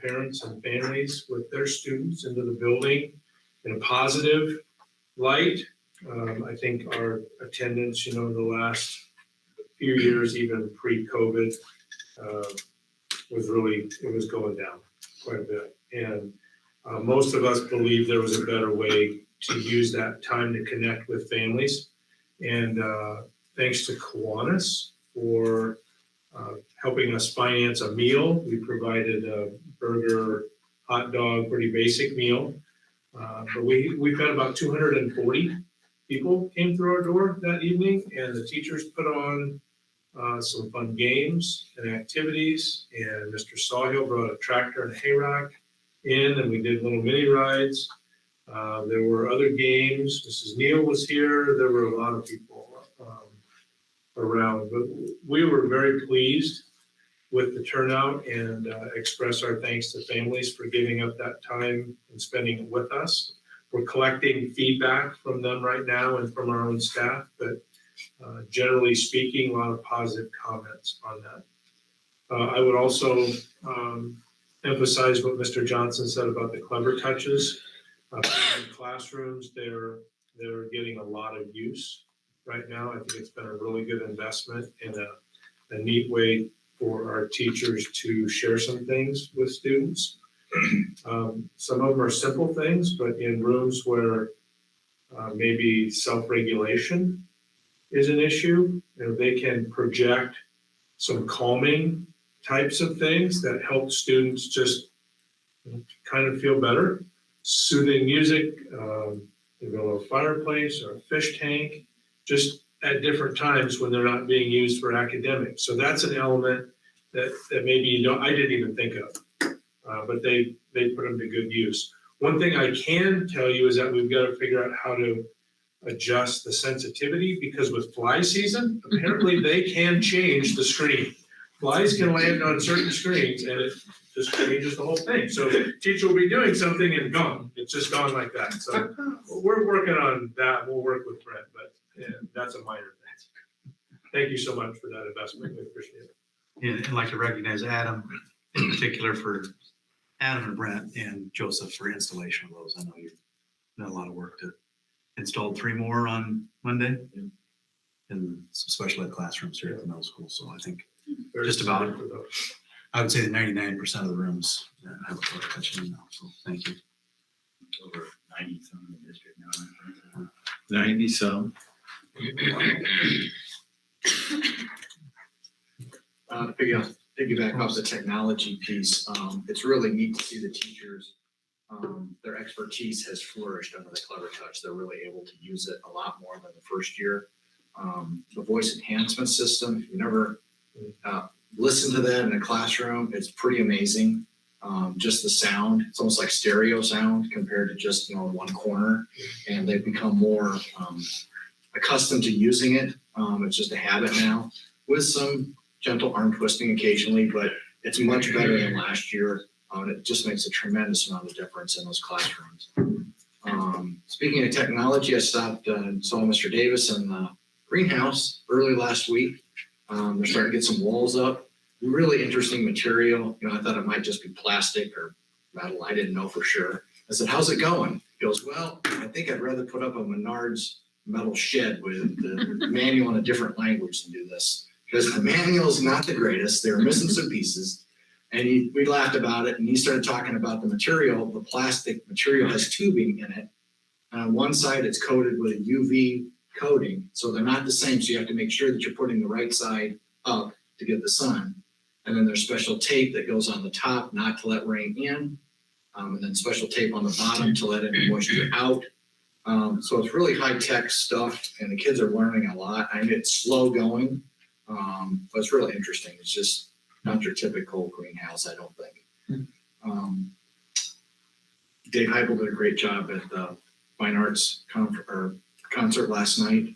parents and families with their students into the building in a positive light. I think our attendance, the last few years, even pre-COVID, it was going down quite a bit. And most of us believe there was a better way to use that time to connect with families. And thanks to Kiwanis for helping us finance a meal. We provided a burger, hot dog, pretty basic meal. But we've had about 240 people came through our door that evening, and the teachers put on some fun games and activities. And Mr. Sawhill brought a tractor and a hayrack in, and we did little mini rides. There were other games. Mrs. Neal was here. There were a lot of people around, but we were very pleased with the turnout and express our thanks to families for giving up that time and spending it with us. We're collecting feedback from them right now and from our own staff, but generally speaking, a lot of positive comments on that. I would also emphasize what Mr. Johnson said about the clever touches. In classrooms, they're getting a lot of use right now. I think it's been a really good investment and a neat way for our teachers to share some things with students. Some of them are simple things, but in rooms where maybe self-regulation is an issue, they can project some calming types of things that help students just kind of feel better. Soothing music, maybe a little fireplace or a fish tank, just at different times when they're not being used for academics. So that's an element that maybe I didn't even think of, but they put them to good use. One thing I can tell you is that we've got to figure out how to adjust the sensitivity, because with fly season, apparently they can change the screen. Flies can land on certain screens and it just changes the whole thing. So the teacher will be doing something and gone. It's just gone like that. So we're working on that. We'll work with Brent, but that's a minor thing. Thank you so much for that investment. We appreciate it. And I'd like to recognize Adam in particular for Adam and Brent and Joseph for installation of those. I know you've done a lot of work to install 3 more on Monday and some special ed classrooms here at the middle school. So I think just about, I would say that 99% of the rooms have a clever touch in now. So thank you. Over 90 some in the district now. 90 some. Piggyback off the technology piece, it's really neat to see the teachers, their expertise has flourished under the Clever Touch. They're really able to use it a lot more than the first year. The voice enhancement system, if you never listen to that in a classroom, it's pretty amazing. Just the sound, it's almost like stereo sound compared to just, one corner. And they've become more accustomed to using it. It's just a habit now with some gentle arm twisting occasionally, but it's much better than last year. It just makes a tremendous amount of difference in those classrooms. Speaking of technology, I stopped and saw Mr. Davis in the greenhouse early last week. They're starting to get some walls up. Really interesting material. I thought it might just be plastic or metal. I didn't know for sure. I said, "How's it going?" He goes, "Well, I think I'd rather put up a Menards metal shed with the manual in a different language than do this, because the manual is not the greatest. They were missing some pieces." And we laughed about it, and he started talking about the material. The plastic material has tubing in it. And on one side, it's coated with a UV coating, so they're not the same. So you have to make sure that you're putting the right side up to get the sun. And then there's special tape that goes on the top not to let rain in, and then special tape on the bottom to let any moisture out. So it's really high-tech stuff, and the kids are learning a lot. I mean, it's slow going, but it's really interesting. It's just not your typical greenhouse, I don't think. Dave Heibel did a great job at the Fine Arts concert last night.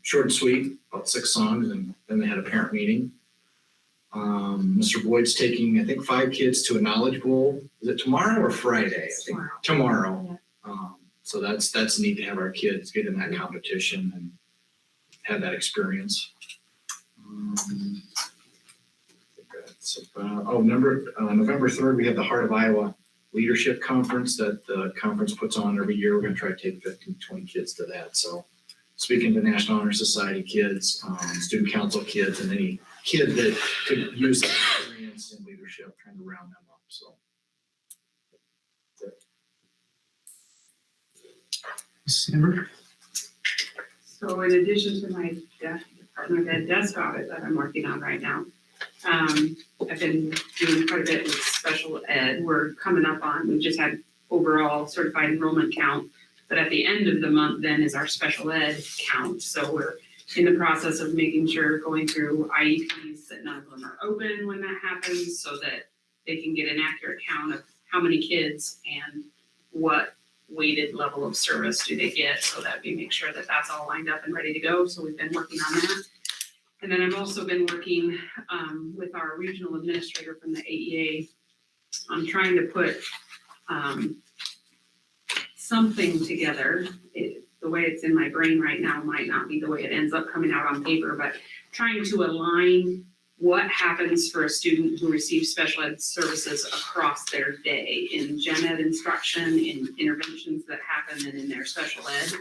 Short and sweet, about 6 songs, and then they had a parent meeting. Mr. Boyd's taking, I think, 5 kids to a Knowledge Bowl. Is it tomorrow or Friday? I think tomorrow. So that's neat to have our kids get in that competition and have that experience. November 3rd, we have the Heart of Iowa Leadership Conference that the conference puts on every year. We're going to try to take 15, 20 kids to that. So speaking to National Honor Society kids, student council kids, and any kid that could use that experience in leadership, trying to round them up. So Mrs. Sandberg? So in addition to my Department of Ed desk audit that I'm working on right now, I've been doing quite a bit with special ed. We're coming up on, we just had overall certified enrollment count, but at the end of the month then is our special ed count. So we're in the process of making sure, going through IEPs, that none of them are open when that happens, so that they can get an accurate count of how many kids and what weighted level of service do they get, so that we make sure that that's all lined up and ready to go. So we've been working on that. And then I've also been working with our regional administrator from the AEA on trying to put something together. The way it's in my brain right now might not be the way it ends up coming out on paper, but trying to align what happens for a student who receives special ed services across their day in gen ed instruction, in interventions that happen, and in their special ed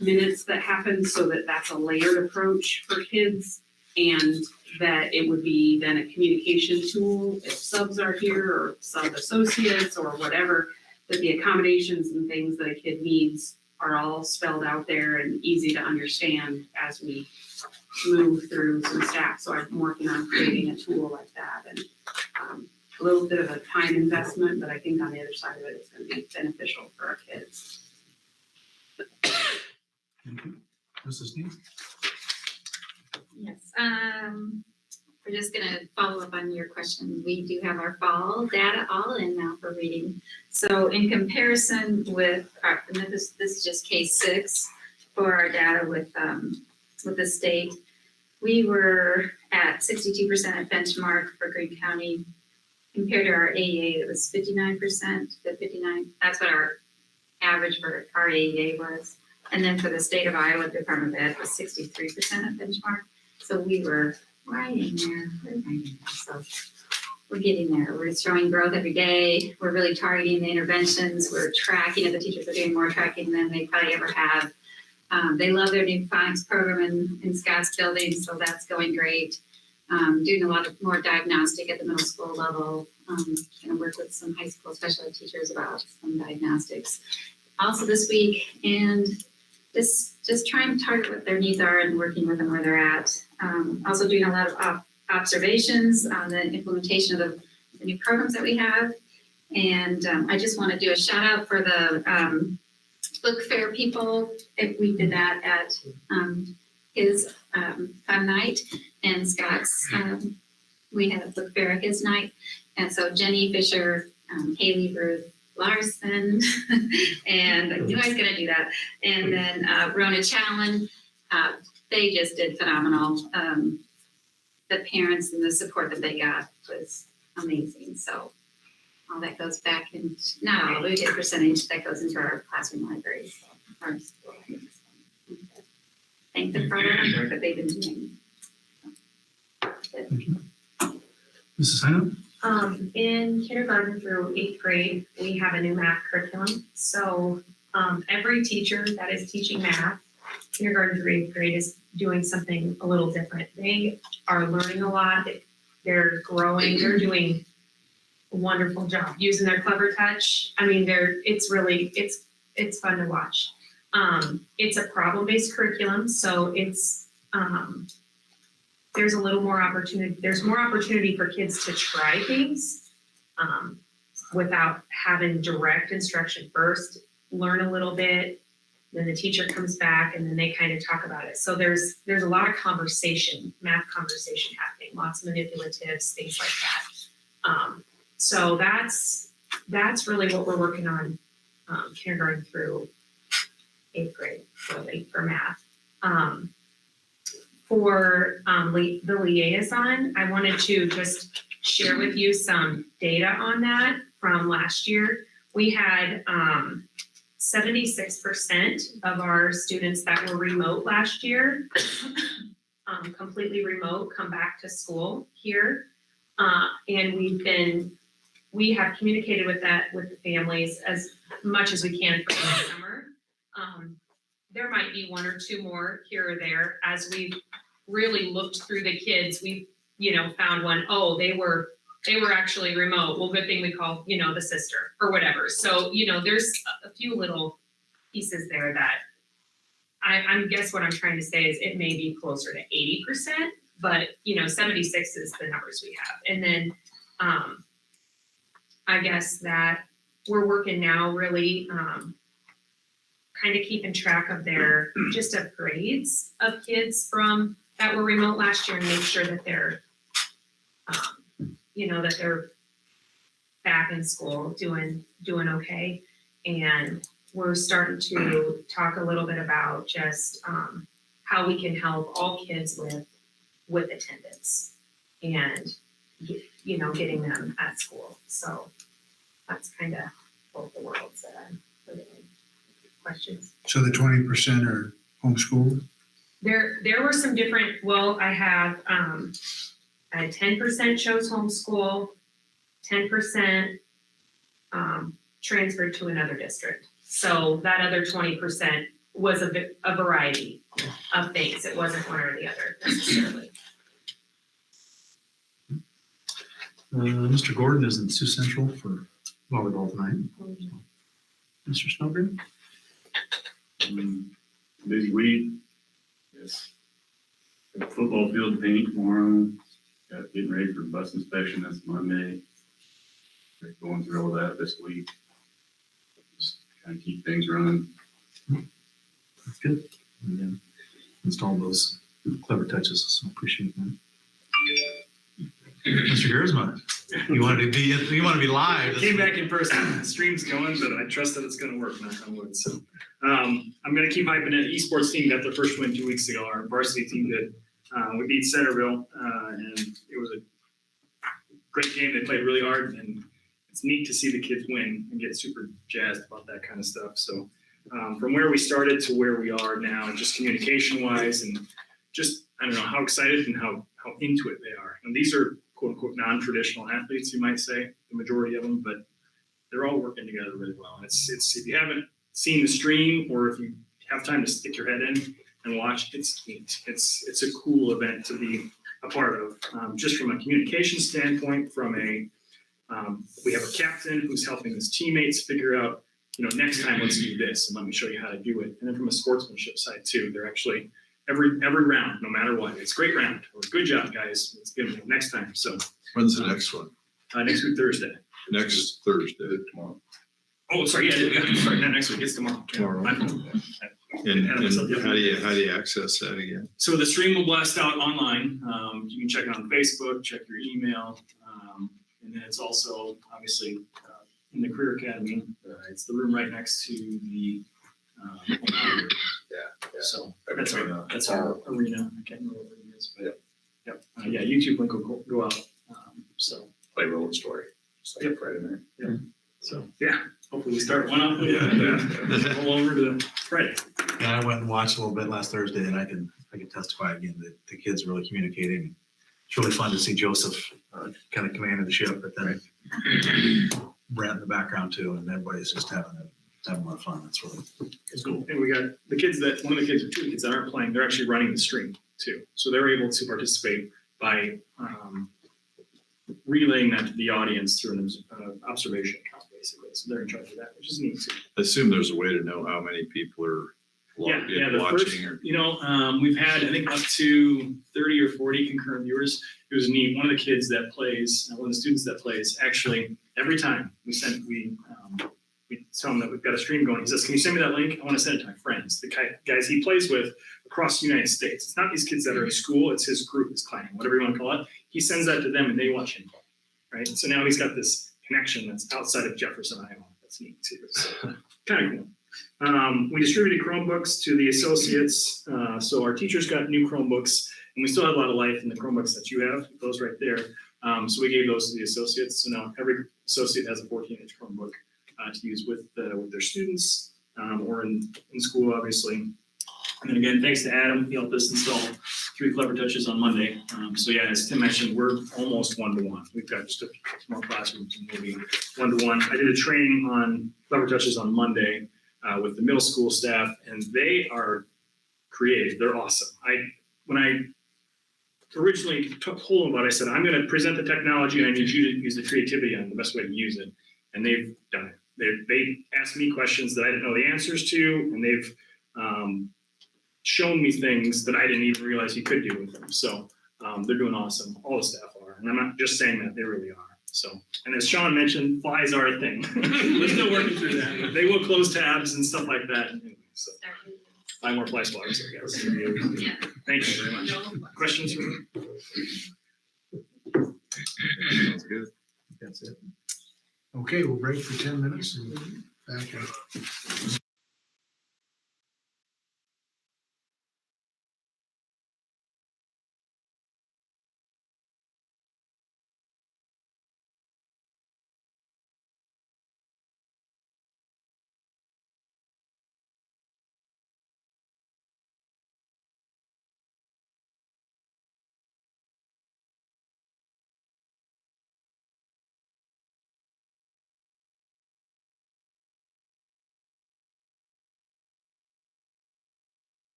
minutes that happen, so that that's a layered approach for kids, and that it would be then a communication tool if subs are here or sub associates or whatever, that the accommodations and things that a kid needs are all spelled out there and easy to understand as we move through some staff. So I'm working on creating a tool like that, and a little bit of a time investment, but I think on the other side of it, it's going to be beneficial for our kids. Thank you. Mrs. Neal? Yes, we're just gonna follow up on your question. We do have our fall data all in now for reading. So in comparison with our, and this is just case 6 for our data with the state. We were at 62% at benchmark for Greene County. Compared to our AEA, it was 59% to 59. That's what our average for our AEA was. And then for the state of Iowa, the Department of Ed was 63% at benchmark. So we were right in there. We're right in there. So we're getting there. We're showing growth every day. We're really targeting the interventions. We're tracking it. The teachers are doing more tracking than they probably ever have. They love their new phonics program in Scott's building, so that's going great. Doing a lot of more diagnostic at the middle school level. Gonna work with some high school special ed teachers about some diagnostics. Also this week, and just trying to target what their needs are and working with them where they're at. Also doing a lot of observations on the implementation of the new programs that we have. And I just want to do a shout out for the book fair people. We did that at his fun night, and Scott's, we had a book fair at his night. And so Jenny Fisher, Haley Ruth Larson, and I knew I was going to do that. And then Rona Challen, they just did phenomenal. The parents and the support that they got was amazing. So all that goes back in, not all, we get a percentage that goes into our classroom libraries. So our school. Thank them for all the work that they've been doing. Thank you. Mrs. Heino? In kindergarten through 8th grade, we have a new math curriculum. So every teacher that is teaching math, kindergarten through 8th grade, is doing something a little different. They are learning a lot. They're growing. They're doing a wonderful job using their clever touch. I mean, it's really fun to watch. It's a problem-based curriculum, so it's there's a little more opportunity. There's more opportunity for kids to try things without having direct instruction first. Learn a little bit, then the teacher comes back, and then they kind of talk about it. So there's a lot of conversation, math conversation happening, lots of manipulatives, things like that. So that's really what we're working on, kindergarten through 8th grade, for math. For the liaison, I wanted to just share with you some data on that from last year. We had 76% of our students that were remote last year, completely remote, come back to school here. And we have communicated with the families as much as we can for the summer. There might be 1 or 2 more here or there. As we've really looked through the kids, we found one, they were actually remote. Well, good thing we called, the sister or whatever. So, there's a few little pieces there that I guess what I'm trying to say is it may be closer to 80%, but 76 is the numbers we have. And then, I guess that we're working now really, kind of keeping track of their just of grades of kids from that were remote last year and make sure that they're, that they're back in school doing okay. And we're starting to talk a little bit about just how we can help all kids with attendance and getting them at school. So that's kind of both the worlds that I'm putting in. Questions. So the 20% are homeschooled? There were some different, well, I had 10% chose homeschool, 10% transferred to another district. So that other 20% was a variety of things. It wasn't one or the other necessarily. Mr. Gordon is in Sioux Central for volleyball tonight. Mr. Snowgreen? Busy week. Yes. Got football field paint tomorrow. Got getting ready for bus inspection. That's Monday. We're going through all that this week. Just kind of keep things running. That's good. And then install those clever touches, so appreciate that. Mr. Gersma, you want to be live. Came back in person. The stream's going, but I trust that it's going to work. Knock on wood. So I'm going to keep hyping it. Esports team got their first win 2 weeks ago. Our varsity team did. We beat Centerville, and it was a great game. They played really hard, and it's neat to see the kids win and get super jazzed about that kind of stuff. So from where we started to where we are now, just communication-wise, and just I don't know how excited and how into it they are. And these are quote unquote non-traditional athletes, you might say, the majority of them, but they're all working together really well. And it's if you haven't seen the stream or if you have time to stick your head in and watch, it's neat. It's a cool event to be a part of. Just from a communication standpoint, from a we have a captain who's helping his teammates figure out, next time let's do this and let me show you how to do it. And then from a sportsmanship side too, they're actually every round, no matter what. It's a great round. Or good job, guys. Let's get them next time. So When's the next one? next week, Thursday. Next Thursday, tomorrow. Oh, sorry. Yeah, sorry. Not next week. It's tomorrow. Tomorrow. My fault. And how do you access that again? So the stream will blast out online. You can check it on Facebook, check your email. And then it's also obviously in the Career Academy. It's the room right next to the So that's our arena. I can't remember what it is, but yep. YouTube link will go out. So Play Roland Story. Just like Friday night. yeah. So hopefully we start one up Yeah. roll over to Friday. Yeah, I went and watched a little bit last Thursday, and I can testify again that the kids really communicating. It's really fun to see Joseph kind of commanding the ship, but then Brent in the background too, and everybody's just having a lot of fun. That's really It's cool. And we got the kids one of the kids or two kids that aren't playing, they're actually running the stream too. So they're able to participate by relaying that to the audience through an observation account, basically. So they're in charge of that, which is neat too. I assume there's a way to know how many people are logged in The watching first, or. we've had, I think, up to 30 or 40 concurrent viewers. It was neat. One of the kids that plays, one of the students that plays, actually, every time we tell him that we've got a stream going, he says, can you send me that link? I want to send it to my friends, the guys he plays with across the United States. It's not these kids that are in school, it's his group, his clan, whatever you want to call it. He sends that to them and they watch him, right? So now he's got this connection that's outside of Jefferson, Iowa. That's neat too. So, kind of cool. We distributed Chromebooks to the associates. So our teachers got new Chromebooks, and we still have a lot of life in the Chromebooks that you have, those right there. So we gave those to the associates. So now every associate has a 14-inch Chromebook to use with their students or in school, obviously. And then again, thanks to Adam, he helped us install 3 Clever Touches on Monday. So yeah, as Tim mentioned, we're almost 1-to-1. We've got just a few more classrooms and we'll be 1-to-1. I did a training on Clever Touches on Monday with the middle school staff, and they are creative. They're awesome. When I originally told them about it, I said, I'm going to present the technology and I need you to use the creativity on the best way to use it. And they've done it. They asked me questions that I didn't know the answers to, and they've shown me things that I didn't even realize you could do with them. So they're doing awesome. All the staff are. And I'm not just saying that, they really are. So, and as Sean mentioned, flies are a thing. We're still working through that. But they will close tabs and stuff like that. So 5 more fly swatters, I guess. Yeah. Thank you very much. Questions for me? Sounds good. That's it. Okay, we'll break for 10 minutes and back up.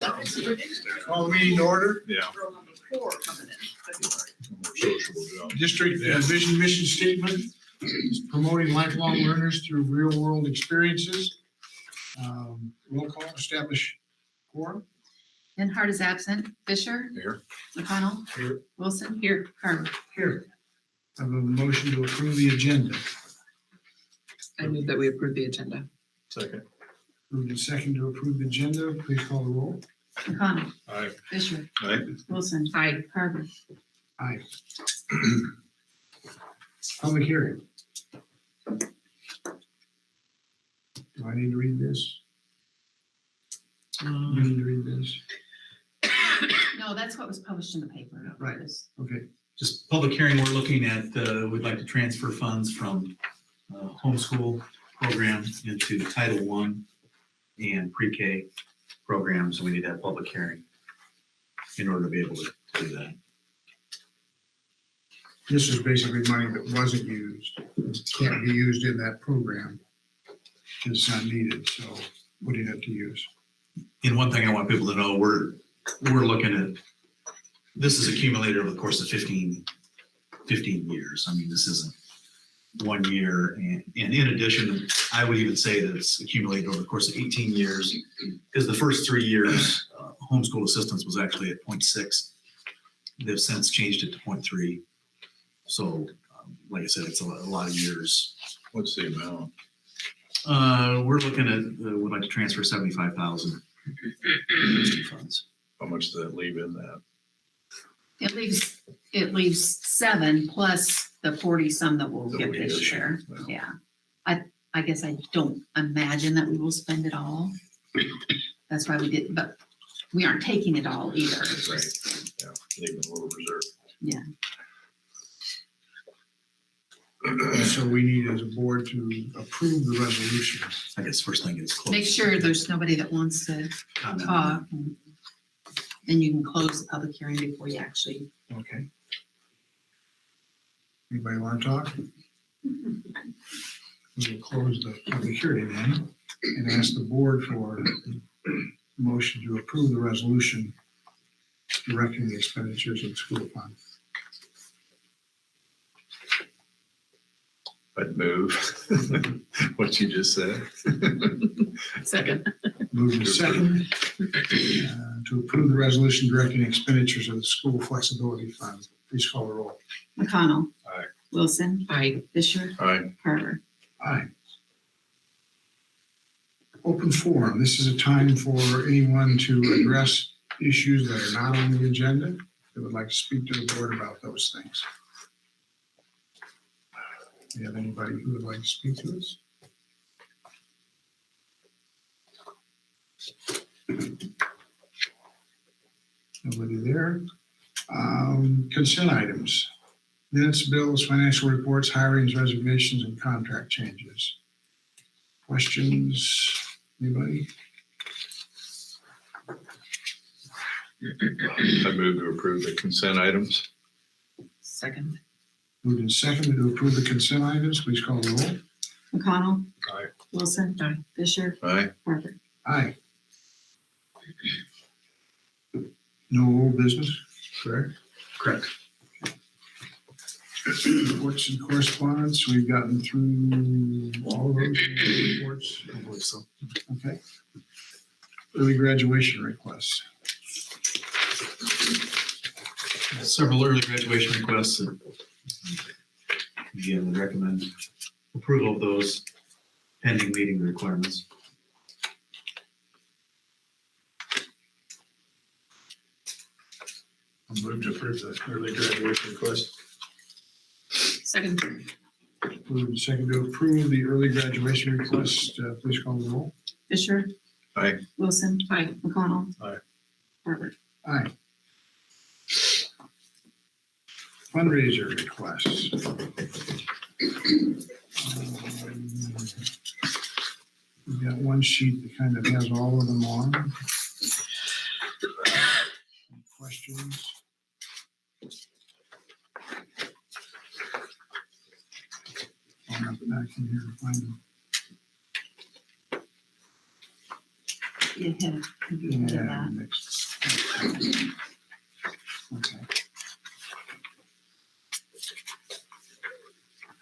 Call the meeting to order. Yeah. Four coming in February. More sociable job. District vision mission statement is promoting lifelong learners through real world experiences. Roll call, establish quorum. Hart is absent. Fisher, Here. McConnell. Here. Wilson, here, Carver. Here. I have a motion to approve the agenda. I move that we approve the agenda. Second. Moved and second to approve the agenda. Please call the roll. McConnell. Aye. Fisher, Aye. Wilson. Aye. Carver. Aye. Public hearing. Do I need to read this? You need to read this? No, that's what was published in the paper. Right. Okay. Just public hearing, we're looking at, we'd like to transfer funds from homeschool program into Title I and pre-K programs, and we need to have public hearing in order to be able to do that. This is basically money that wasn't used, can't be used in that program. It's not needed, so what do you have to use? And one thing I want people to know, we're looking at, this is accumulated over the course of 15 years. I mean, this isn't 1 year. And in addition, I would even say that it's accumulated over the course of 18 years, because the first 3 years, homeschool assistance was actually at 0.6. They've since changed it to 0.3. So, like I said, it's a lot of years. What's the amount? We're looking at, would like to transfer 75,000 funds. How much does that leave in that? It leaves 7 plus the 40 some that we'll That get we this issue. year. Well. Yeah. I guess I don't imagine that we will spend it all. That's why we did, but we aren't taking it all either. It's Right. just- Yeah, leaving a little reserve. Yeah. So we need as a board to approve the resolution. I guess first thing is close. Make sure there's nobody that wants to Comment. talk. And then you can close the public hearing before you actually. Okay. Anybody want to talk? We'll close the public hearing then and ask the board for a motion to approve the resolution directing the expenditures of school fund. I'd move what you just said. Second. Moving second to approve the resolution directing expenditures of the school flexibility fund. Please call the roll. McConnell. Aye. Wilson. Aye. Fisher. Aye. Carver. Aye. Open forum. This is a time for anyone to address issues that are not on the agenda that would like to speak to the board about those things. Do you have anybody who would like to speak to us? Nobody there. Consent items. Minutes, bills, financial reports, hirings, resignations, and contract changes. Questions? Anybody? I move to approve the consent items. Second. Moved and seconded to approve the consent items. Please call the roll. McConnell. Aye. Wilson. Aye. Fisher. Aye. Carver. Aye. No old business, correct? Correct. Reports and correspondence, we've gotten through all of those reports. I believe so. Okay. Early graduation requests. Several early graduation requests. And again, we recommend approval of those pending meeting the requirements. I'll move to approve the early graduation request. Second. Moved and seconded to approve the early graduation request. Please call the roll. Fisher. Aye. Wilson. Aye. McConnell. Aye. Carver. Aye. Fundraiser requests. We've got one sheet that kind of has all of them on. Questions? I'll have it back in here to find them. You hit, you did that. And next. Okay.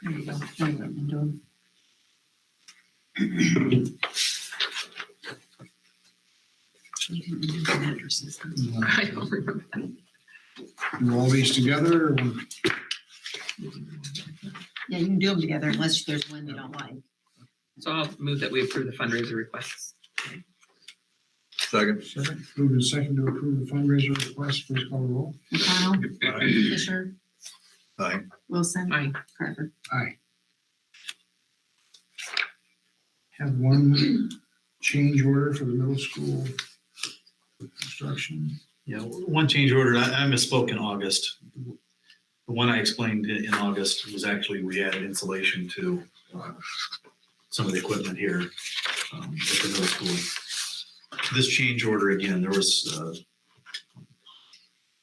There you go. Now you're into them. You didn't do the addresses. I don't remember that. Do all these together or? Yeah, you can do them together unless there's one you don't like. So I'll move that we approve the fundraiser requests. Second. Second, moved and second to approve the fundraiser request, please call the roll. McConnell. Fisher. Aye. Wilson. Aye. Carver. Aye. Have one change order for the middle school construction. Yeah, one change order, I misspoke in August. The one I explained in August was actually, we added insulation to some of the equipment here at the middle school. This change order, again, there was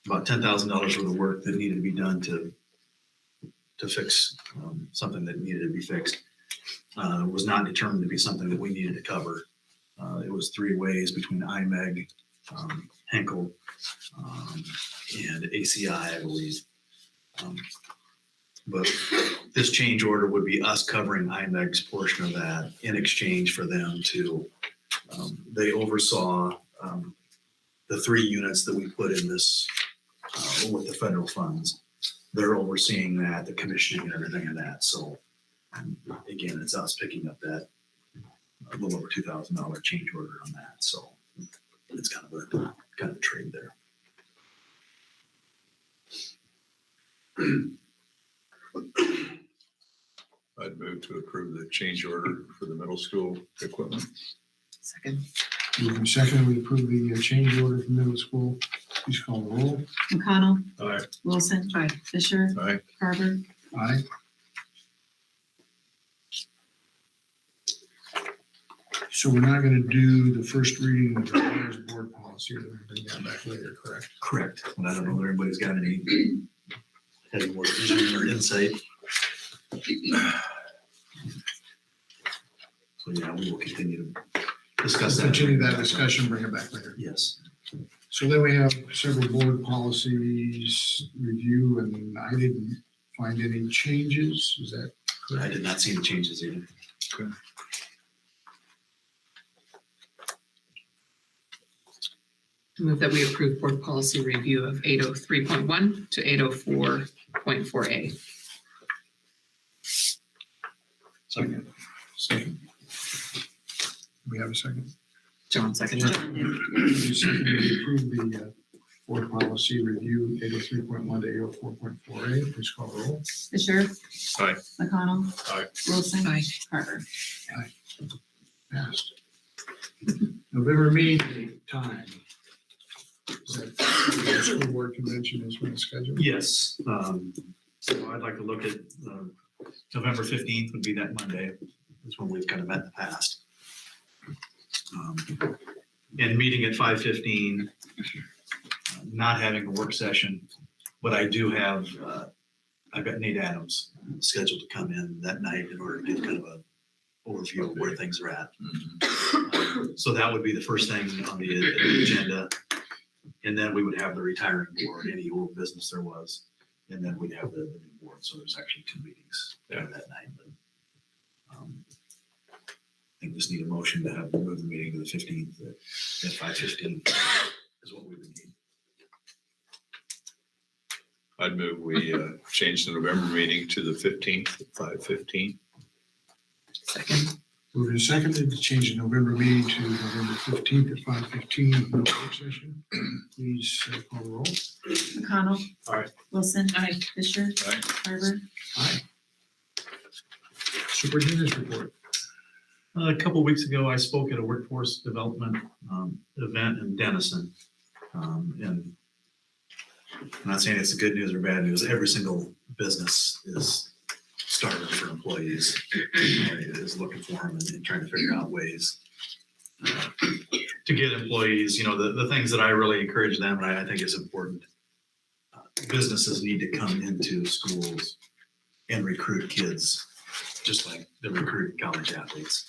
about $10,000 worth of work that needed to be done to fix something that needed to be fixed. It was not determined to be something that we needed to cover. It was three ways between IMEG, Henkel, and ACI, I believe. But this change order would be us covering IMEG's portion of that in exchange for them to, they oversaw the 3 units that we put in this with the federal funds. They're overseeing that, the commissioning and everything of that. So again, it's us picking up that a little over $2,000 change order on that. So it's kind of a trade there. I'd move to approve the change order for the middle school equipment. Second. Moved and second, we approve the change order for middle school, please call the roll. McConnell. Aye. Wilson. Aye. Fisher. Aye. Carver. Aye. So we're not gonna do the first reading of the mayor's board policy, we're gonna bring that back later, correct? Correct. And I don't know if everybody's got any more vision or insight. So yeah, we will continue to discuss that. Continue that discussion, bring it back later. Yes. So then we have several board policies review, and I didn't find any changes, is that I correct? did not see any changes either. Move that we approve board policy review of 803.1 to 804.4A. Second. Second. We have a second. John, second. John did. You second, we approve the board policy review 803.1 to 804.4A, please call the roll. Fisher. Aye. McConnell. Aye. Wilson. Aye. Carver. Passed. November meeting date, time. Is that the school board convention is when it's scheduled? Yes. So I'd like to look at November 15th would be that Monday. That's when we've kind of met in the past. And meeting at 5:15, not having a work session, but I do have, I've got Nate Adams scheduled to come in that night in order to give kind of a overview of where things are at. So that would be the first thing on the agenda. And then we would have the retiring board, any old business there was, and then we'd have the new board. So there's actually 2 meetings that night. But, I think just need a motion to have move the meeting to the 15th at 5:15 is what we would need. I'd move we change the November meeting to the 15th at 5:15. Second. Moved and seconded to change the November meeting to November 15th at 5:15, no work session. Please call the roll. McConnell. Aye. Wilson. Aye. Fisher. Aye. Carver. Aye. Superintendent's report. A couple of weeks ago, I spoke at a workforce development event in Denison. And I'm not saying it's good news or bad news. Every single business is starving for employees, is looking for them and trying to figure out ways to get employees. You know, the things that I really encourage them, and I think is important. Businesses need to come into schools and recruit kids, just like they recruit college athletes.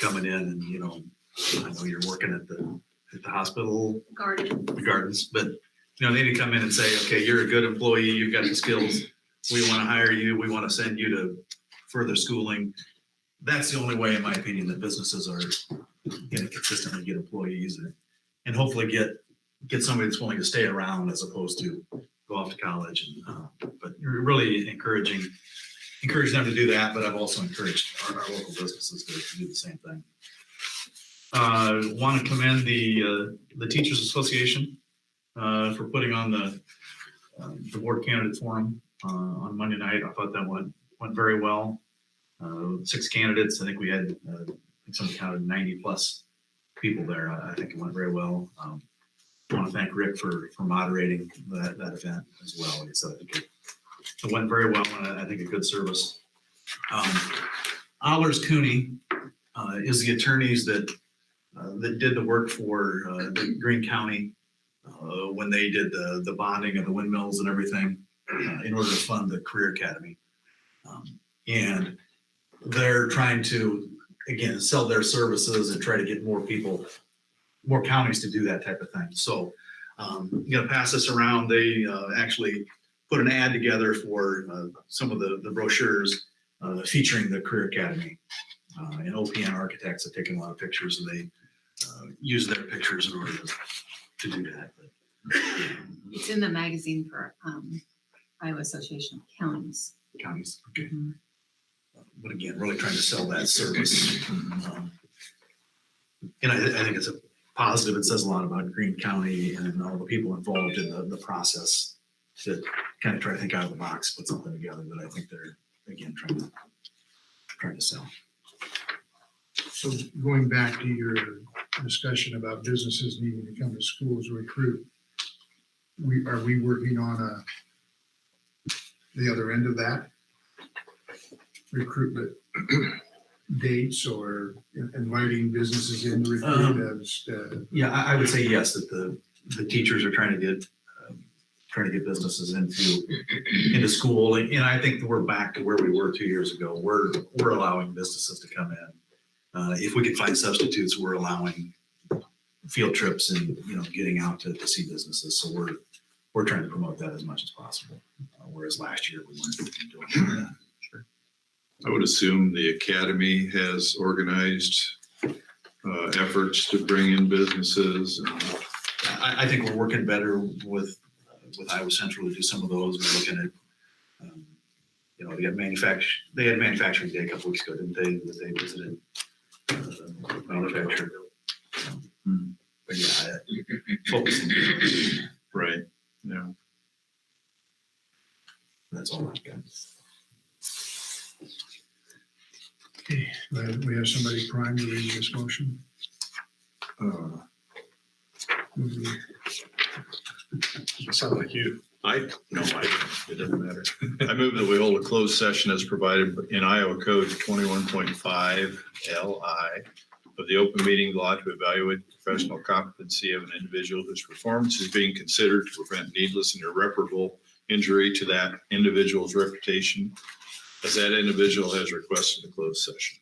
Coming in and, you know, I know you're working at the hospital, Garden. the gardens, but, you know, they need to come in and say, okay, you're a good employee, you've got the skills, we want to hire you, we want to send you to further schooling. That's the only way, in my opinion, that businesses are going to consistently get employees and hopefully get somebody that's willing to stay around as opposed to go off to college. But you're really encourage them to do that, but I've also encouraged our local businesses to do the same thing. Want to commend the Teachers Association for putting on the board candidate forum on Monday night. I thought that went very well. 6 candidates. I think we had, I think somebody counted 90 plus people there. I think it went very well. I want to thank Rick for moderating that event as well. Like I said, I think it went very well, and I think a good service. Allers Cooney is the attorneys that did the work for the Greene County when they did the bonding of the windmills and everything in order to fund the Career Academy. And they're trying to, again, sell their services and try to get more people, more counties to do that type of thing. So I'm going to pass this around. They actually put an ad together for some of the brochures featuring the Career Academy. And OPN Architects have taken a lot of pictures, and they use their pictures in order to do that. It's in the magazine for Iowa Association of Counties. Counties, okay. But again, really trying to sell that service. And I think it's a positive. It says a lot about Greene County and all the people involved in the process to kind of try to think out of the box, put something together that I think they're, again, trying to sell. So going back to your discussion about businesses needing to come to schools to recruit, are we working on the other end of that? Recruitment dates or inviting businesses in to recruit? Yeah, I would say yes, that the teachers are trying to get businesses into school. And I think we're back to where we were 2 years ago. We're allowing businesses to come in. If we can find substitutes, we're allowing field trips and, you know, getting out to see businesses. So we're trying to promote that as much as possible. Whereas last year we weren't doing that. Sure. I would assume the academy has organized efforts to bring in businesses. I think we're working better with Iowa Central to do some of those. We're looking at, you know, they had manufacturing day a couple weeks ago, didn't they? That they visited manufacturer. But yeah, focusing. Right. Yeah. That's all I've got. Okay, we have somebody primed to read this motion. Sound like you. It doesn't matter. I move that we hold a closed session as provided in Iowa Code 21.5 LI of the open meeting law to evaluate the professional competency of an individual whose performance is being considered to prevent needless and irreparable injury to that individual's reputation, as that individual has requested a closed session.